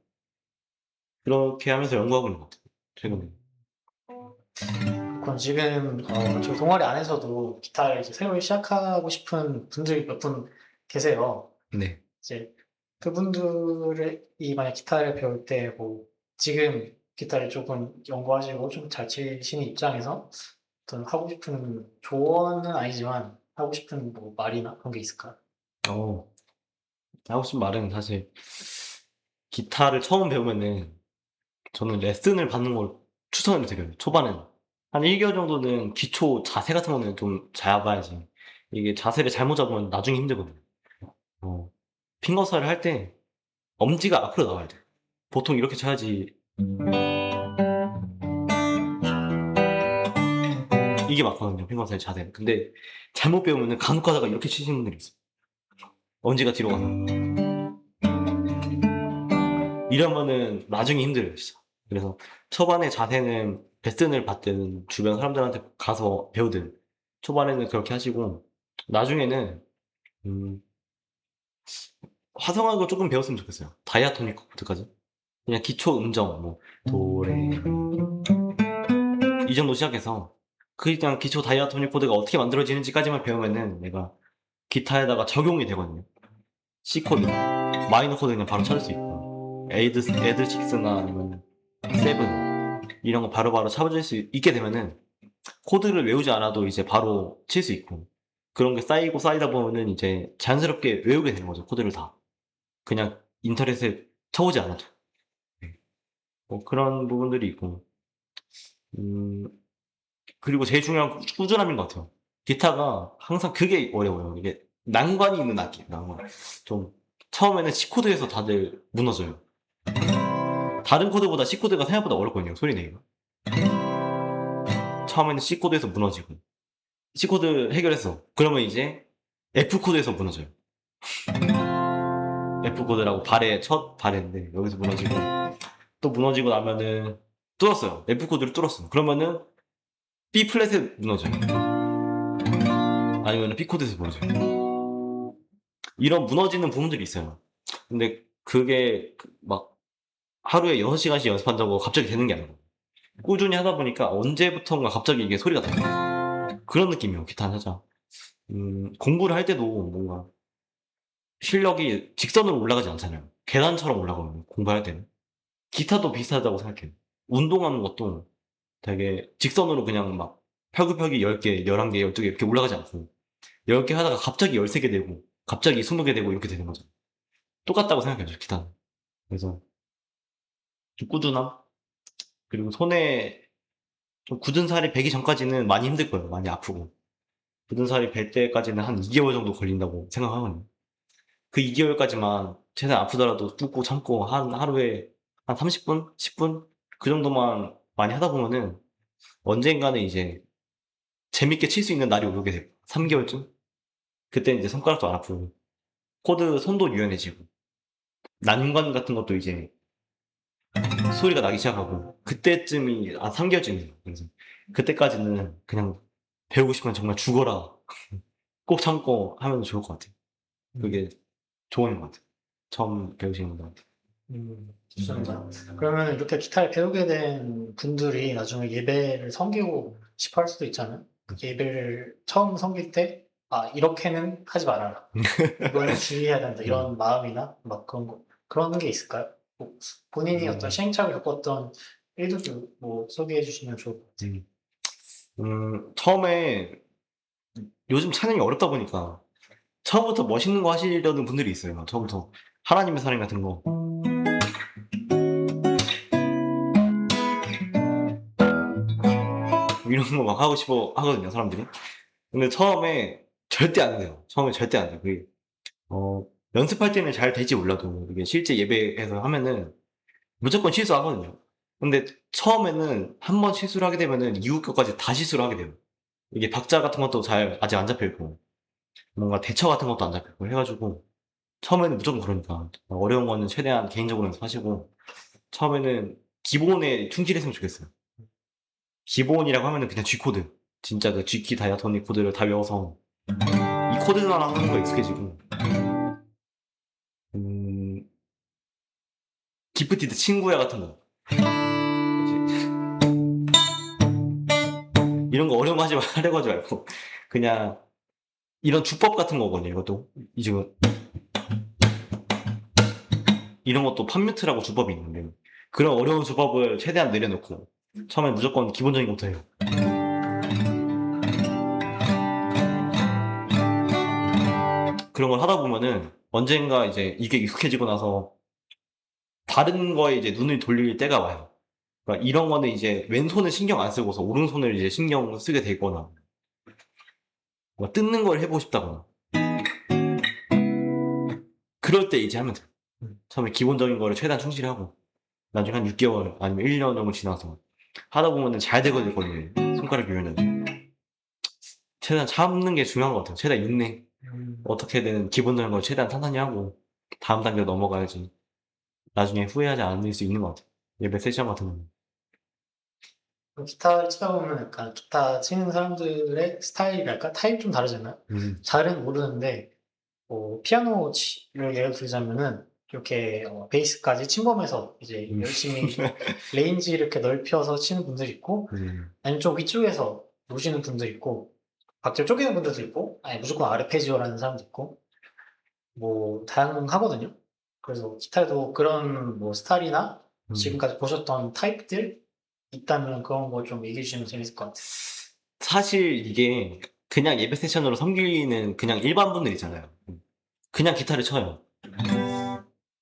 그렇게 하면서 연구하고 있는 것 같아요, 최근에. 그럼 지금 저 동아리 안에서도 기타를 이제 새로 시작하고 싶은 분들이 몇 분 계세요. 네. 이제 그분들이 만약 기타를 배울 때 뭐 지금 기타를 조금 연구하시고 좀 잘 치시는 입장에서 어떤 하고 싶은 조언은 아니지만 하고 싶은 뭐 말이나 그런 게 있을까요? 어 하고 싶은 말은 사실 기타를 처음 배우면은 저는 레슨을 받는 걸 추천을 드려요. 초반에는. 한 1 개월 정도는 기초 자세 같은 거는 좀 잡아야지. 이게 자세를 잘못 잡으면 나중에 힘들거든요. 어 핑거스타일을 할 때 엄지가 앞으로 나와야 돼요. 보통 이렇게 쳐야지 이게 맞거든요, 핑거스타일 자세는. 근데 잘못 배우면은 간혹 가다가 이렇게 치시는 분들이 있어요. 엄지가 뒤로 가서. 이러면은 나중에 힘들어요, 진짜. 그래서 초반에 자세는 레슨을 받든 주변 사람들한테 가서 배우든 초반에는 그렇게 하시고 나중에는 음 화성학을 쪼끔 배웠으면 좋겠어요. 다이아토닉 코드까지. 그냥 기초 음정 뭐 도레 이 정도 시작해서 그냥 기초 다이아토닉 코드가 어떻게 만들어지는지까지만 배우면은 내가 기타에다가 적용이 되거든요. C 코드, 마이너 코드 그냥 바로 찾을 수 있고 에이드 6나 아니면 7 이런 거 바로바로 찾을 수 있게 되면은 코드를 외우지 않아도 이제 바로 칠 수 있고 그런 게 쌓이고 쌓이다 보면은 이제 자연스럽게 외우게 되는 거죠, 코드를 다. 그냥 인터넷에 쳐보지 않아도. 네. 뭐 그런 부분들이 있고 음 그리고 제일 중요한 건 꾸준함인 것 같아요. 기타가 항상 그게 어려워요. 이게 난관이 있는 악기예요, 난관. 좀 처음에는 C 코드에서 다들 무너져요. 다른 코드보다 C 코드가 생각보다 어렵거든요, 소리 내기가. 처음에는 C 코드에서 무너지고 C 코드 해결했어. 그러면 이제 F 코드에서 무너져요. F 코드라고 발의 첫 발인데 여기서 무너지고 또 무너지고 나면은 뚫었어요. F 코드를 뚫었어. 그러면은 B 플랫에 무너져요. 아니면은 B 코드에서 무너져요. 이런 무너지는 부분들이 있어요. 근데 그게 막 하루에 6시간씩 연습한다고 갑자기 되는 게 아니고 꾸준히 하다 보니까 언제부턴가 갑자기 이게 소리가 나요. 그런 느낌이에요, 기타는 살짝. 공부를 할 때도 뭔가 실력이 직선으로 올라가지 않잖아요. 계단처럼 올라가거든요, 공부할 때는. 기타도 비슷하다고 생각해요. 운동하는 것도 되게 직선으로 그냥 막 펴기펴기 10개, 11개, 12개 이렇게 올라가지 않고 10개 하다가 갑자기 13개 되고 갑자기 20개 되고 이렇게 되는 거죠. 똑같다고 생각해요, 기타는. 그래서 좀 꾸준함? 그리고 손에 좀 굳은 살이 배기 전까지는 많이 힘들 거예요. 많이 아프고. 굳은 살이 벨 때까지는 한 2개월 정도 걸린다고 생각하거든요. 그 2개월까지만 최대한 아프더라도 꾹꾹 참고 한 하루에 한 30분? 10분? 그 정도만 많이 하다 보면은 언젠가는 이제 재밌게 칠 수 있는 날이 오게 돼요. 3개월쯤? 그때는 이제 손가락도 안 아프고 코드 손도 유연해지고 난관 같은 것도 이제 소리가 나기 시작하고 그때쯤이 3개월쯤이에요. 그래서 그때까지는 그냥 배우고 싶으면 정말 죽어라 꼭 참고 하면 좋을 것 같아요. 그게 조언인 것 같아요. 처음 배우시는 분한테. 좋습니다. 그러면 이렇게 기타를 배우게 된 분들이 나중에 예배를 섬기고 싶어 할 수도 있잖아요. 그 예배를 처음 섬길 때, 아, 이렇게는 하지 말아라. 이거는 주의해야 된다. 이런 마음이나 막 그런 게 있을까요? 뭐 본인이 어떤 시행착오를 겪었던 일들도 뭐 소개해 주시면 좋을 것 같아요. 처음에 요즘 찬양이 어렵다 보니까 처음부터 멋있는 거 하시려는 분들이 있어요. 처음부터 하나님의 사랑 같은 거. 이런 거 막 하고 싶어 하거든요, 사람들이. 근데 처음에 절대 안 돼요. 처음에 절대 안 돼요. 그게 연습할 때는 잘 될지 몰라도 이게 실제 예배에서 하면은 무조건 실수하거든요. 근데 처음에는 한 번 실수를 하게 되면은 이후 것까지 다 실수를 하게 돼요. 이게 박자 같은 것도 잘 아직 안 잡혀 있고 뭔가 대처 같은 것도 안 잡혀 있고 해 가지고 처음에는 무조건 그러니까 어려운 거는 최대한 개인적으로 연습하시고 처음에는 기본에 충실했으면 좋겠어요. 기본이라고 하면은 그냥 G 코드. 진짜 그 G키 다이아토닉 코드를 다 외워서 이 코드만 하는 거에 익숙해지고 음 기프티드 친구야 같은 거. 이런 거 어려운 거 하려고 하지 말고 그냥 이런 주법 같은 거거든요, 이것도. 이 지금 이런 것도 팝뮤트라고 주법이 있는데 그런 어려운 주법을 최대한 내려놓고 처음에 무조건 기본적인 것부터 해요. 그런 걸 하다 보면은 언젠가 이제 이게 익숙해지고 나서 다른 거에 이제 눈을 돌릴 때가 와요. 그러니까 이런 거는 이제 왼손을 신경 안 쓰고서 오른손을 이제 신경 쓰게 되거나 뭐 뜯는 걸 해보고 싶다거나 그럴 때 이제 하면 돼요. 처음에 기본적인 거를 최대한 충실하고 나중에 한 6개월 아니면 1년 정도 지나서 하다 보면은 잘 되거든요. 손가락 유연은 최대한 참는 게 중요한 것 같아요. 최대한 인내. 어떻게든 기본적인 걸 최대한 탄탄히 하고 다음 단계로 넘어가야지 나중에 후회하지 않을 수 있는 것 같아요. 예배 세션 같은 경우는. 기타 치다 보면 약간 기타 치는 사람들의 스타일이랄까? 타입 좀 다르잖아요. 잘은 모르는데, 피아노를 예를 들자면은, 이렇게 베이스까지 침범해서 이제 열심히 레인지 이렇게 넓혀서 치는 분들이 있고, 아니면 좀 위쪽에서 노시는 분들 있고, 박자를 쪼개는 분들도 있고, 아니 무조건 아르페지오라는 사람도 있고, 뭐 다양하거든요. 그래서 기타에도 그런 뭐 스타일이나 지금까지 보셨던 타입들 있다면 그런 거 좀 얘기해 주시면 재밌을 것 같아요. 사실 이게 그냥 예배 세션으로 섬기는 그냥 일반 분들 있잖아요. 그냥 기타를 쳐요.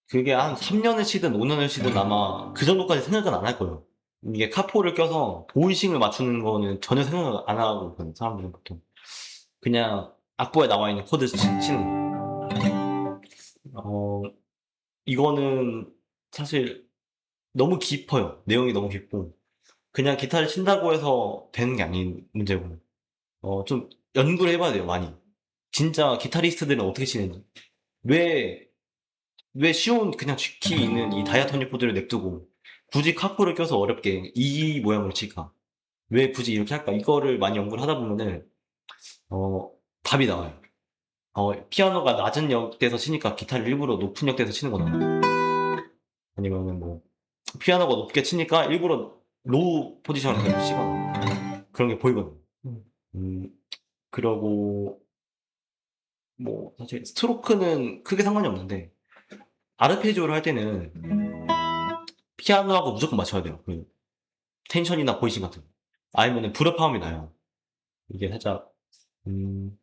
그게 한 3년을 치든 5년을 치든 아마 그 정도까지 생각은 안 할 거예요. 이게 카포를 껴서 보이싱을 맞추는 거는 전혀 생각 안 하고 있거든요, 사람들은 보통. 그냥 악보에 나와 있는 코드 치는 거. 이거는 사실 너무 깊어요. 내용이 너무 깊고. 그냥 기타를 친다고 해서 되는 게 아닌 문제고. 좀 연구를 해봐야 돼요, 많이. 진짜 기타리스트들은 어떻게 치는지. 왜, 왜 쉬운 그냥 G키 있는 이 다이아토닉 코드를 냅두고 굳이 카포를 껴서 어렵게 이 모양으로 칠까? 왜 굳이 이렇게 할까? 이거를 많이 연구를 하다 보면은, 답이 나와요. 피아노가 낮은 역대에서 치니까 기타를 일부러 높은 역대에서 치는 거나, 아니면은 뭐, 피아노가 높게 치니까 일부러 로우 포지션을 치거나, 그런 게 보이거든요. 음, 그러고, 뭐, 사실 스트로크는 크게 상관이 없는데, 아르페지오를 할 때는 피아노하고 무조건 맞춰야 돼요. 그 텐션이나 보이싱 같은 거. 아니면은 불협화음이 나요. 이게 살짝, 음,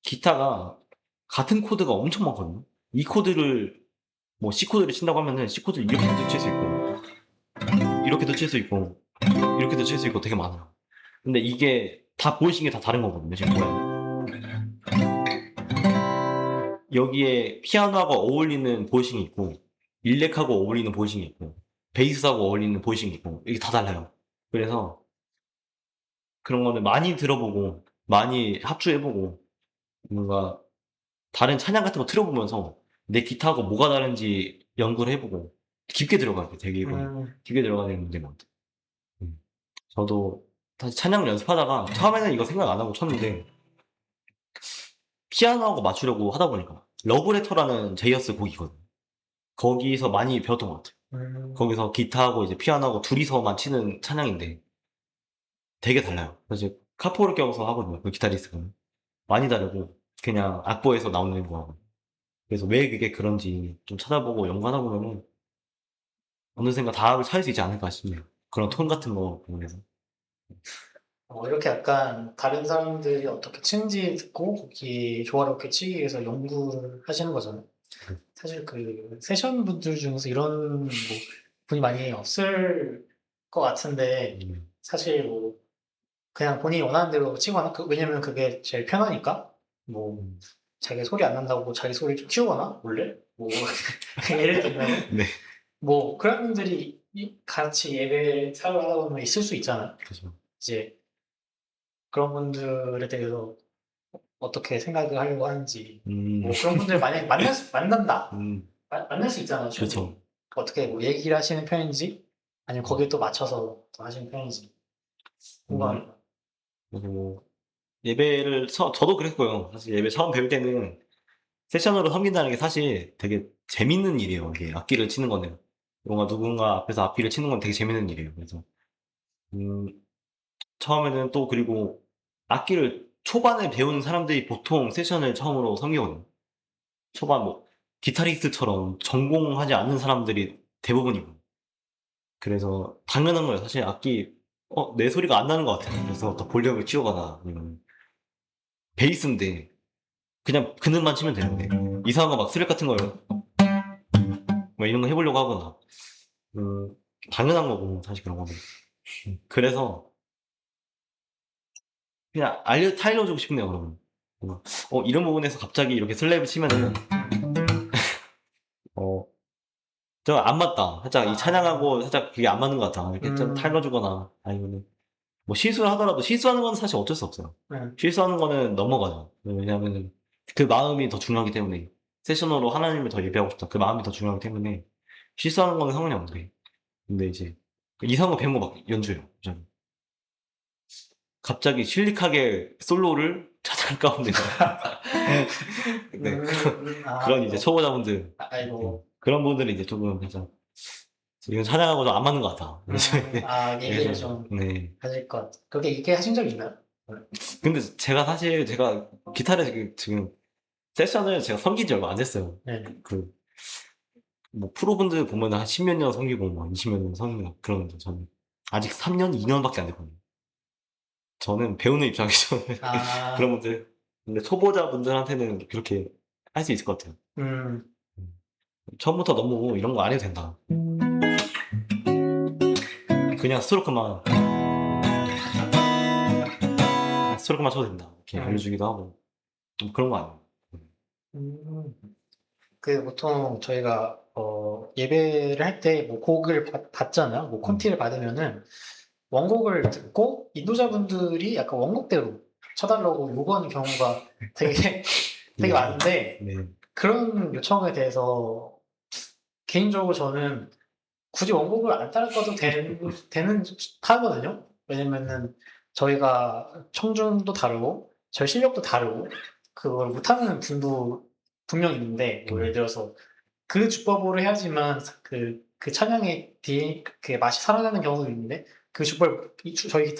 기타가 같은 코드가 엄청 많거든요. 이 코드를, 뭐 C 코드를 친다고 하면은 C 코드를 이렇게도 칠 수 있고, 이렇게도 칠 수 있고, 이렇게도 칠 수 있고 되게 많아요. 근데 이게 다 보이싱이 다 다른 거거든요, 지금 보면. 여기에 피아노하고 어울리는 보이싱이 있고, 일렉하고 어울리는 보이싱이 있고, 베이스하고 어울리는 보이싱이 있고, 이게 다 달라요. 그래서 그런 거는 많이 들어보고, 많이 합주해보고, 뭔가 다른 찬양 같은 거 틀어보면서 내 기타하고 뭐가 다른지 연구를 해보고, 깊게 들어가야 돼, 되게 이건. 깊게 들어가야 되는 문제인 것 같아요. 저도 다시 찬양을 연습하다가 처음에는 이거 생각 안 하고 쳤는데, 피아노하고 맞추려고 하다 보니까, 러브레터라는 제이어스 곡이거든요. 거기서 많이 배웠던 것 같아요. 거기서 기타하고 이제 피아노하고 둘이서만 치는 찬양인데 되게 달라요. 그래서 이제 카포를 껴서 하거든요. 그 기타리스트는. 많이 다르고 그냥 악보에서 나오는 거하고. 그래서 왜 그게 그런지 좀 찾아보고 연구하다 보면은 어느샌가 답을 찾을 수 있지 않을까 싶네요. 그런 톤 같은 거 부분에서. 이렇게 약간 다른 사람들이 어떻게 치는지 듣고 거기 조화롭게 치기 위해서 연구를 하시는 거잖아요. 사실 그 세션 분들 중에서 이런 뭐 분이 많이 없을 것 같은데 사실 뭐 그냥 본인이 원하는 대로 치거나 왜냐면 그게 제일 편하니까 뭐 자기 소리 안 난다고 자기 소리 좀 키우거나 몰래 뭐 예를 들면 네. 뭐 그런 분들이 같이 예배 사역을 하다 보면 있을 수 있잖아요. 그죠. 이제 그런 분들에 대해서 어떻게 생각을 하려고 하는지 뭐 그런 분들 만약에 만난다 만날 수 있잖아요. 충분히. 그렇죠. 어떻게 뭐 얘기를 하시는 편인지 아니면 거기에 또 맞춰서 또 하시는 편인지 궁금합니다. 그래서 뭐 예배를 저도 그랬고요. 사실 예배 처음 배울 때는 세션으로 섬긴다는 게 사실 되게 재밌는 일이에요. 이게 악기를 치는 거는. 뭔가 누군가 앞에서 악기를 치는 건 되게 재밌는 일이에요. 그래서 음, 처음에는 또 그리고 악기를 초반에 배우는 사람들이 보통 세션을 처음으로 섬기거든요. 초반 뭐 기타리스트처럼 전공하지 않는 사람들이 대부분이고. 그래서 당연한 거예요. 사실 악기 내 소리가 안 나는 것 같아요. 그래서 더 볼륨을 키우거나 아니면 베이스인데 그냥 그늘만 치면 되는데 이상한 거 막 스랩 같은 걸 막 이런 거 해보려고 하거나 당연한 거고 사실 그런 거는. 그래서 그냥 타일러주고 싶네요. 그러면 이런 부분에서 갑자기 이렇게 슬랩을 치면은 저 안 맞다. 살짝 이 찬양하고 살짝 그게 안 맞는 것 같아. 이렇게 좀 타일러주거나 아니면은 뭐 실수를 하더라도 실수하는 건 사실 어쩔 수 없어요. 실수하는 거는 넘어가죠. 왜냐면은 그 마음이 더 중요하기 때문에 세션으로 하나님을 더 예배하고 싶다. 그 마음이 더 중요하기 때문에 실수하는 거는 상관이 없는데 근데 이제 이상한 거 배운 거 막 연주해요. 저는. 갑자기 실릭하게 솔로를 차장 가운데 네, 그런 이제 초보자분들 아이고. 그런 분들이 이제 조금 진짜 이건 찬양하고 좀 안 맞는 것 같아. 얘기를 좀 네. 하실 것 같아. 그렇게 얘기하신 적 있나요? 근데 제가 사실 제가 기타를 지금 세션을 제가 섬긴 지 얼마 안 됐어요. 네. 뭐 프로분들 보면 한 10몇 년 섬기고 뭐 20몇 년 섬기고 그러는데 저는 아직 3년, 2년밖에 안 됐거든요. 저는 배우는 입장에서 그런 분들. 근데 초보자분들한테는 그렇게 할 수 있을 것 같아요. 처음부터 너무 이런 거 안 해도 된다. 그냥 스트로크만 쳐도 된다. 이렇게 알려주기도 하고. 그런 거 아니에요. 보통 저희가 예배를 할 때 뭐 곡을 받잖아요. 뭐 콘티를 받으면은 원곡을 듣고 인도자분들이 약간 원곡대로 쳐달라고 요구하는 경우가 되게 많은데 네. 그런 요청에 대해서 개인적으로 저는 굳이 원곡을 안 따라가도 되는 파거든요. 왜냐면은 저희가 청중도 다르고 저희 실력도 다르고 그걸 못하는 분도 분명히 있는데 뭐 예를 들어서 그 주법으로 해야지만 그 찬양의 그 맛이 살아나는 경우도 있는데 그 주법 저희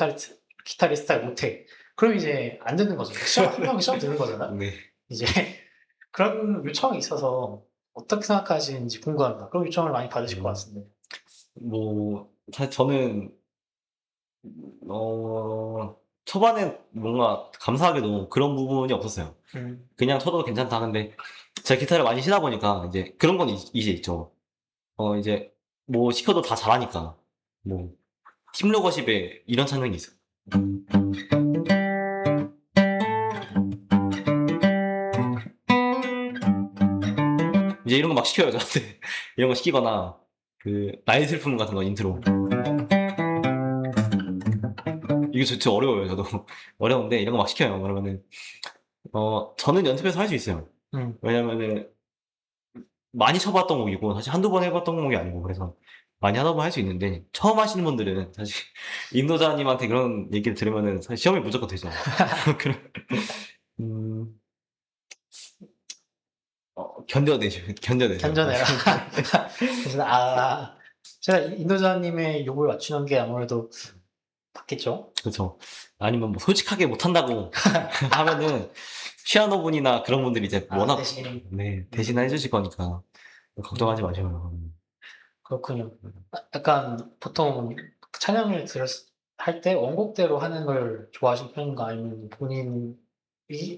기타리스트가 못해. 그럼 이제 안 듣는 거죠. 한 명이 시험 듣는 거잖아. 네. 이제 그런 요청이 있어서 어떻게 생각하시는지 궁금합니다. 그런 요청을 많이 받으실 것 같은데. 뭐 사실 저는 초반에 뭔가 감사하게도 그런 부분이 없었어요. 그냥 쳐도 괜찮다. 근데 제가 기타를 많이 치다 보니까 이제 그런 건 이제 있죠. 이제 뭐 시켜도 다 잘하니까 뭐 팀로거십에 이런 찬양이 있어요. 이제 이런 거 막 시켜요 저한테. 이런 거 시키거나 그 나의 슬픔 같은 거 인트로. 이게 진짜 어려워요 저도. 어려운데 이런 거 막 시켜요. 그러면은 저는 연습해서 할 수 있어요. 왜냐면은 많이 쳐봤던 곡이고 사실 한두 번 해봤던 곡이 아니고 그래서 많이 하다 보면 할 수 있는데 처음 하시는 분들은 사실 인도자님한테 그런 얘기를 들으면은 사실 시험이 무조건 되죠. 음, 견뎌내라. 그래서 제가 인도자님의 욕을 맞추는 게 아무래도 맞겠죠. 그렇죠. 아니면 뭐 솔직하게 못한다고 하면은 피아노 분이나 그런 분들이 이제 워낙 대신 해주실 거니까 걱정하지 마시고요. 그렇군요. 약간 보통 찬양을 할 때 원곡대로 하는 걸 좋아하시는 편인가 아니면 본인이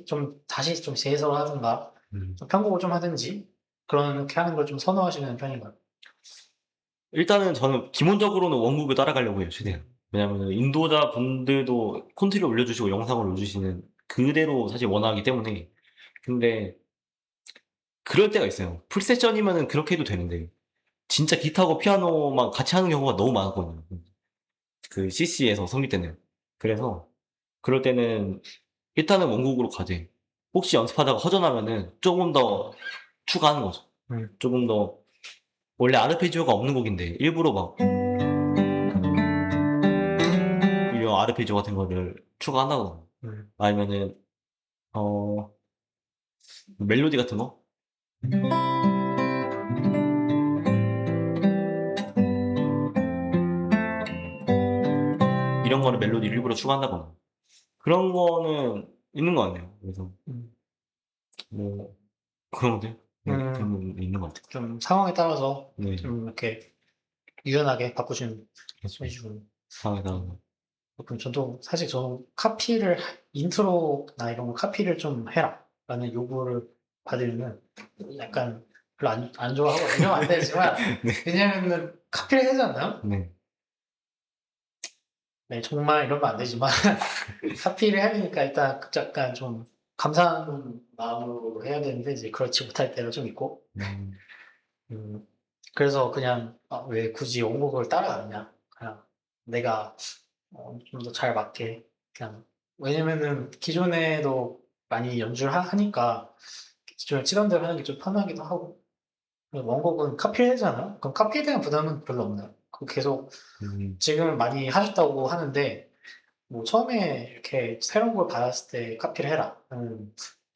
좀 다시 좀 재해석을 하든가 좀 편곡을 좀 하든지 그렇게 하는 걸 좀 선호하시는 편인가요? 일단은 저는 기본적으로는 원곡을 따라가려고 해요, 최대한. 왜냐면 인도자 분들도 콘티를 올려주시고 영상을 올려주시는 그대로 사실 원하기 때문에. 근데 그럴 때가 있어요. 풀세션이면은 그렇게 해도 되는데 진짜 기타하고 피아노만 같이 하는 경우가 너무 많았거든요. 그 CC에서 섬길 때는. 그래서 그럴 때는 일단은 원곡으로 가되 혹시 연습하다가 허전하면은 조금 더 추가하는 거죠. 조금 더 원래 아르페지오가 없는 곡인데 일부러 막 이런 아르페지오 같은 거를 추가한다거나 아니면은 멜로디 같은 거 이런 거를 멜로디를 일부러 추가한다거나 그런 거는 있는 것 같네요. 그래서 뭐 그런 것들 부분이 있는 것 같아요. 좀 상황에 따라서 네. 좀 이렇게 유연하게 바꾸시는 그렇죠. 해주고. 상황에 따라서. 그럼 저도 사실 저는 인트로나 이런 거 카피를 좀 해라 라는 요구를 받으면 약간 별로 안 좋아하고 이러면 안 되지만 네. 왜냐면은 카피를 하잖아요. 네. 네, 정말 이러면 안 되지만 카피를 해야 되니까 일단 약간 좀 감사한 마음으로 해야 되는데 이제 그렇지 못할 때가 좀 있고 그래서 그냥 왜 굳이 원곡을 따라가느냐 그냥 내가 좀 더 잘 맞게 그냥 왜냐면은 기존에도 많이 연주를 하니까 기존에 치던 대로 하는 게 좀 편하기도 하고 원곡은 카피를 하잖아요. 그럼 카피에 대한 부담은 별로 없나요? 그 계속 음, 지금 많이 하셨다고 하는데 뭐 처음에 이렇게 새로운 걸 받았을 때 카피를 해라.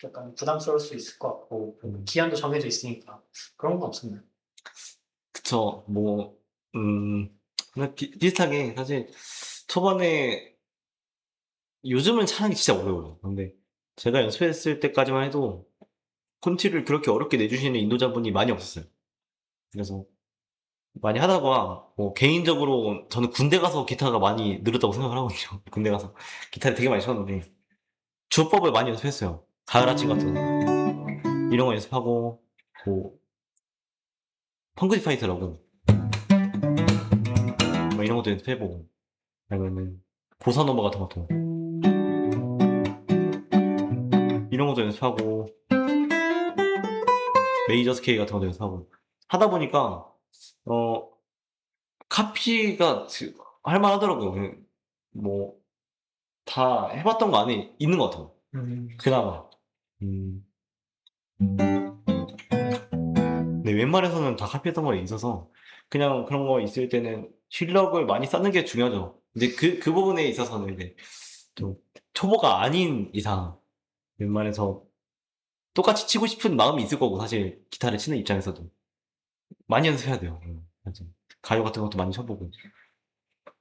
약간 부담스러울 수 있을 것 같고 기한도 정해져 있으니까 그런 건 없었나요? 그쵸. 뭐, 근데 비슷하게 사실 초반에 요즘은 찾는 게 진짜 어려워요. 근데 제가 연습했을 때까지만 해도 콘티를 그렇게 어렵게 내주시는 인도자분이 많이 없었어요. 그래서 많이 하다가 뭐 개인적으로 저는 군대 가서 기타가 많이 늘었다고 생각을 하거든요. 군대 가서 기타를 되게 많이 쳤는데 주법을 많이 연습했어요. 가을 아침 같은 거 이런 거 연습하고 뭐 펑크디 파이터라고 뭐 이런 것도 연습해보고 아니면은 보사노바 같은 것도 이런 것도 연습하고 메이저 스케일 같은 것도 연습하고 하다 보니까 어 카피가 할 만하더라고요. 뭐 다 해봤던 거 안에 있는 것 같아요. 그나마. 음. 네, 웬만해서는 다 카피했던 거에 있어서 그냥 그런 거 있을 때는 실력을 많이 쌓는 게 중요하죠. 근데 그 부분에 있어서는 이제 좀 초보가 아닌 이상 웬만해서 똑같이 치고 싶은 마음이 있을 거고 사실 기타를 치는 입장에서도 많이 연습해야 돼요. 맞아. 가요 같은 것도 많이 쳐보고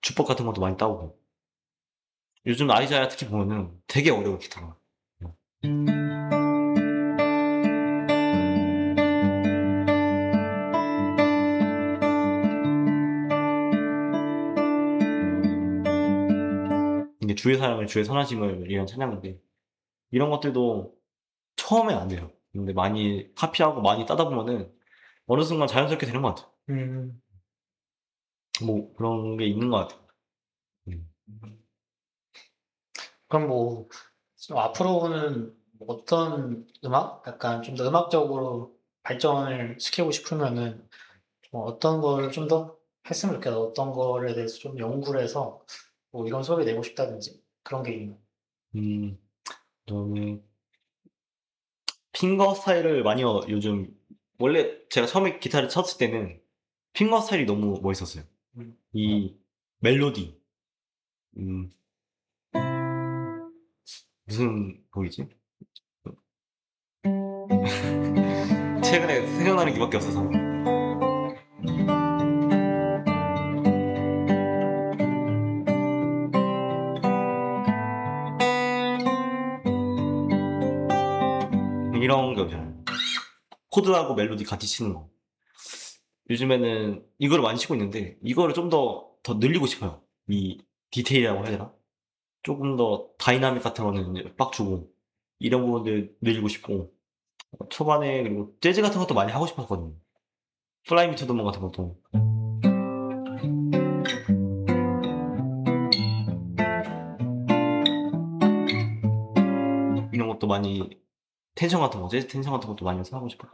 주법 같은 것도 많이 따오고 요즘 아이자야 특히 보면은 되게 어려워 기타가. 이게 주의 사랑을 주의 선하심을 위한 찬양인데 이런 것들도 처음엔 안 돼요. 근데 많이 카피하고 많이 따다 보면은 어느 순간 자연스럽게 되는 것 같아요. 뭐 그런 게 있는 것 같아요. 음. 그럼 뭐 좀 앞으로는 뭐 어떤 음악? 약간 좀 더 음악적으로 발전을 시키고 싶으면은 뭐 어떤 거를 좀 더 했으면 좋겠다. 어떤 거에 대해서 좀 연구를 해서 뭐 이런 소리 내고 싶다든지 그런 게 있나요? 음, 저는 핑거 스타일을 많이 요즘 원래 제가 처음에 기타를 쳤을 때는 핑거 스타일이 너무 멋있었어요. 음. 이 멜로디, 음, 무슨 곡이지? 최근에 생각나는 게밖에 없어서. 이런 거잖아요. 코드하고 멜로디 같이 치는 거. 요즘에는 이거를 많이 치고 있는데 이거를 좀 더 늘리고 싶어요. 이 디테일이라고 해야 되나? 조금 더 다이나믹 같은 거는 이제 빡 주고 이런 부분들 늘리고 싶고 초반에 그리고 재즈 같은 것도 많이 하고 싶었거든요. 플라이 미 투 더 문 같은 것도 이런 것도 많이 텐션 같은 거, 재즈 텐션 같은 것도 많이 연습하고 싶어요.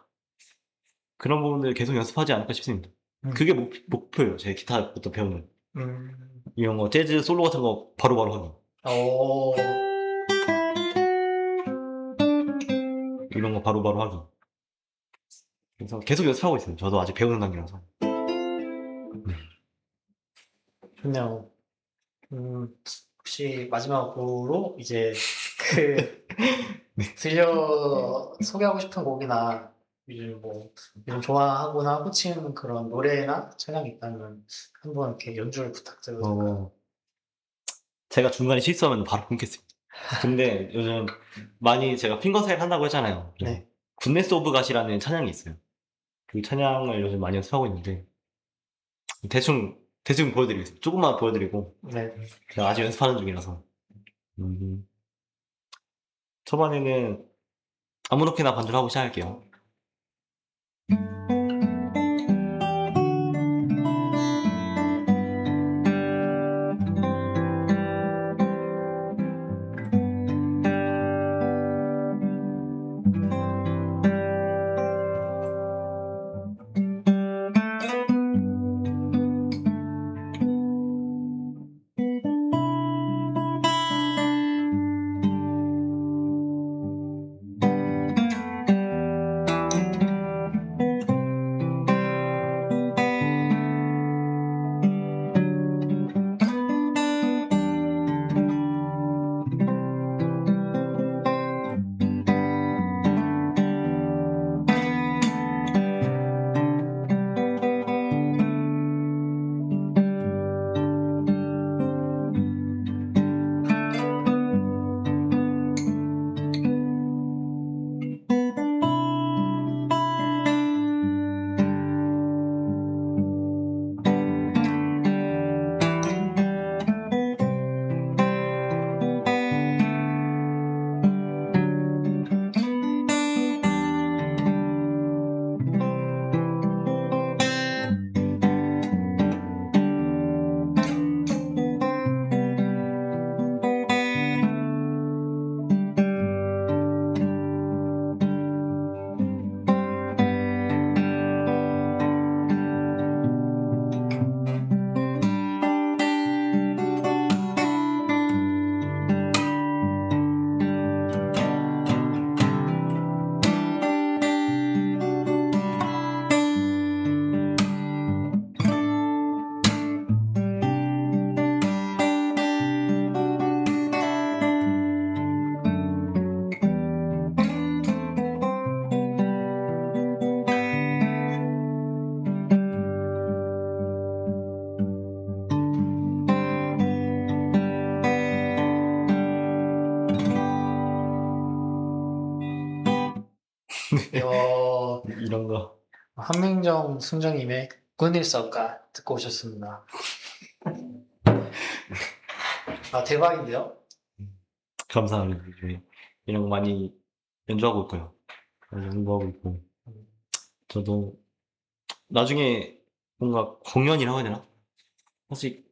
그런 부분들 계속 연습하지 않을까 싶습니다. 그게 목표예요. 제 기타부터 배우는. 이런 거 재즈 솔로 같은 거 바로바로 하기. 이런 거 바로바로 하기. 그래서 계속 연습하고 있어요. 저도 아직 배우는 단계라서. 좋네요. 혹시 마지막으로 이제 그 소개하고 싶은 곡이나 요즘 좋아하거나 꽂히는 그런 노래나 찬양이 있다면 한번 이렇게 연주를 부탁드려도 될까요? 제가 중간에 실수하면 바로 끊겠습니다. 근데 요즘 많이 제가 핑거 스타일 한다고 했잖아요. 네. 굿네스 오브 갓이라는 찬양이 있어요. 그 찬양을 요즘 많이 연습하고 있는데 대충 보여드리겠습니다. 조금만 보여드리고 네. 제가 아직 연습하는 중이라서 초반에는 아무렇게나 반주를 하고 시작할게요. 이런 거 한민정 승정님의 굿일 썩가 듣고 오셨습니다. 아, 대박인데요? 감사합니다. 요즘에 이런 거 많이 연주하고 있고요. 많이 연구하고 있고 저도 나중에 뭔가 공연이라고 해야 되나? 사실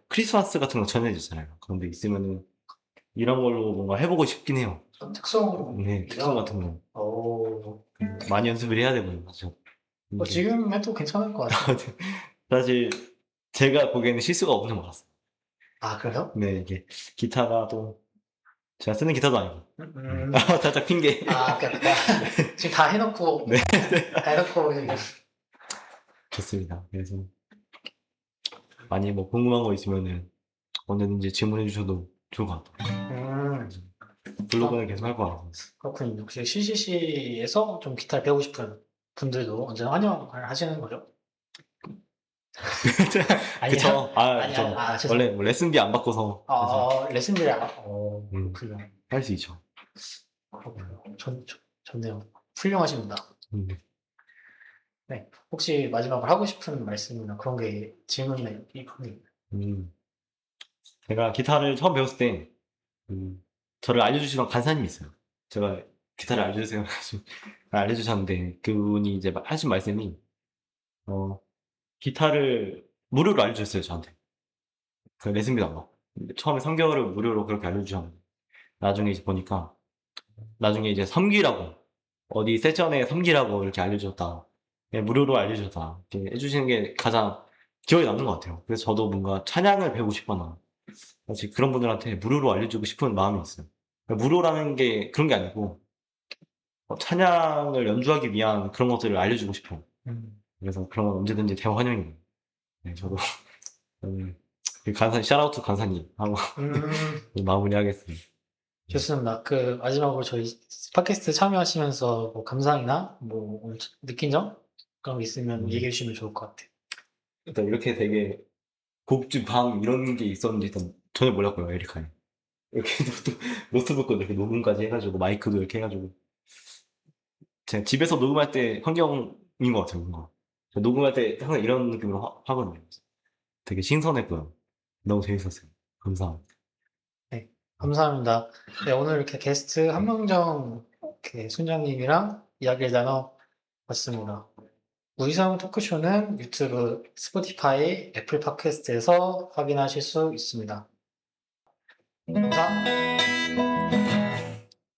크리스마스 같은 거 전해졌잖아요. 그런데 있으면은 이런 걸로 뭔가 해보고 싶긴 해요. 특성. 네, 특성 같은 거 오. 많이 연습을 해야 되고요. 맞죠? 지금 해도 괜찮을 것 같아요. 사실 제가 보기에는 실수가 없는 것 같아요. 아, 그래요? 네, 이게 기타가 또 제가 쓰는 기타도 아니고 살짝 핑계. 그러니까 지금 다 해놓고 네. 다 해놓고 지금. 좋습니다. 그래서 많이 뭐 궁금한 거 있으면은 언제든지 질문해 주셔도 좋을 것 같아요. 블로그는 계속 할 것 같아요. 그렇군요. 혹시 CCC에서 좀 기타를 배우고 싶은 분들도 언제나 환영을 하시는 거죠? 그쵸? 죄송합니다. 원래 뭐 레슨비 안 받고서 레슨비를 그렇군요. 할 수 있죠. 그렇군요. 좋네요. 훌륭하십니다. 네. 혹시 마지막으로 하고 싶은 말씀이나 그런 게 질문에 있거든요. 제가 기타를 처음 배웠을 때 저를 알려주시던 간사님이 있어요. 제가 기타를 알려주셨는데 그분이 이제 하신 말씀이 기타를 무료로 알려주셨어요, 저한테. 그 레슨비도 안 받고. 근데 처음에 3개월을 무료로 그렇게 알려주셨는데 나중에 이제 보니까 나중에 이제 섬기라고 어디 세션에 섬기라고 이렇게 알려주셨다. 네, 무료로 알려주셨다. 이렇게 해주시는 게 가장 기억에 남는 것 같아요. 그래서 저도 뭔가 찬양을 배우고 싶거나 사실 그런 분들한테 무료로 알려주고 싶은 마음이 있어요. 그러니까 무료라는 게 그런 게 아니고 찬양을 연주하기 위한 그런 것들을 알려주고 싶어요. 그래서 그런 건 언제든지 대환영입니다. 네, 저도 그 간사님, 샤라우트 간사님 하고 마무리하겠습니다. 좋습니다. 마지막으로 저희 팟캐스트 참여하시면서 뭐 감상이나 뭐 느낀 점 그런 게 있으면 얘기해 주시면 좋을 것 같아요. 일단 이렇게 되게 곡중 방 이런 게 있었는지 일단 전혀 몰랐고요, 에리카님. 이렇게 노트북도 이렇게 녹음까지 해가지고 마이크도 이렇게 해가지고 제가 집에서 녹음할 때 환경인 것 같아요, 뭔가. 제가 녹음할 때 항상 이런 느낌으로 하거든요. 되게 신선했고요. 너무 재밌었어요. 감사합니다. 네, 감사합니다. 네, 오늘 이렇게 게스트 한명정 이렇게 순장님이랑 이야기를 나눠봤습니다. 무이상 토크쇼는 유튜브, 스포티파이, 애플 팟캐스트에서 확인하실 수 있습니다. 감사합니다.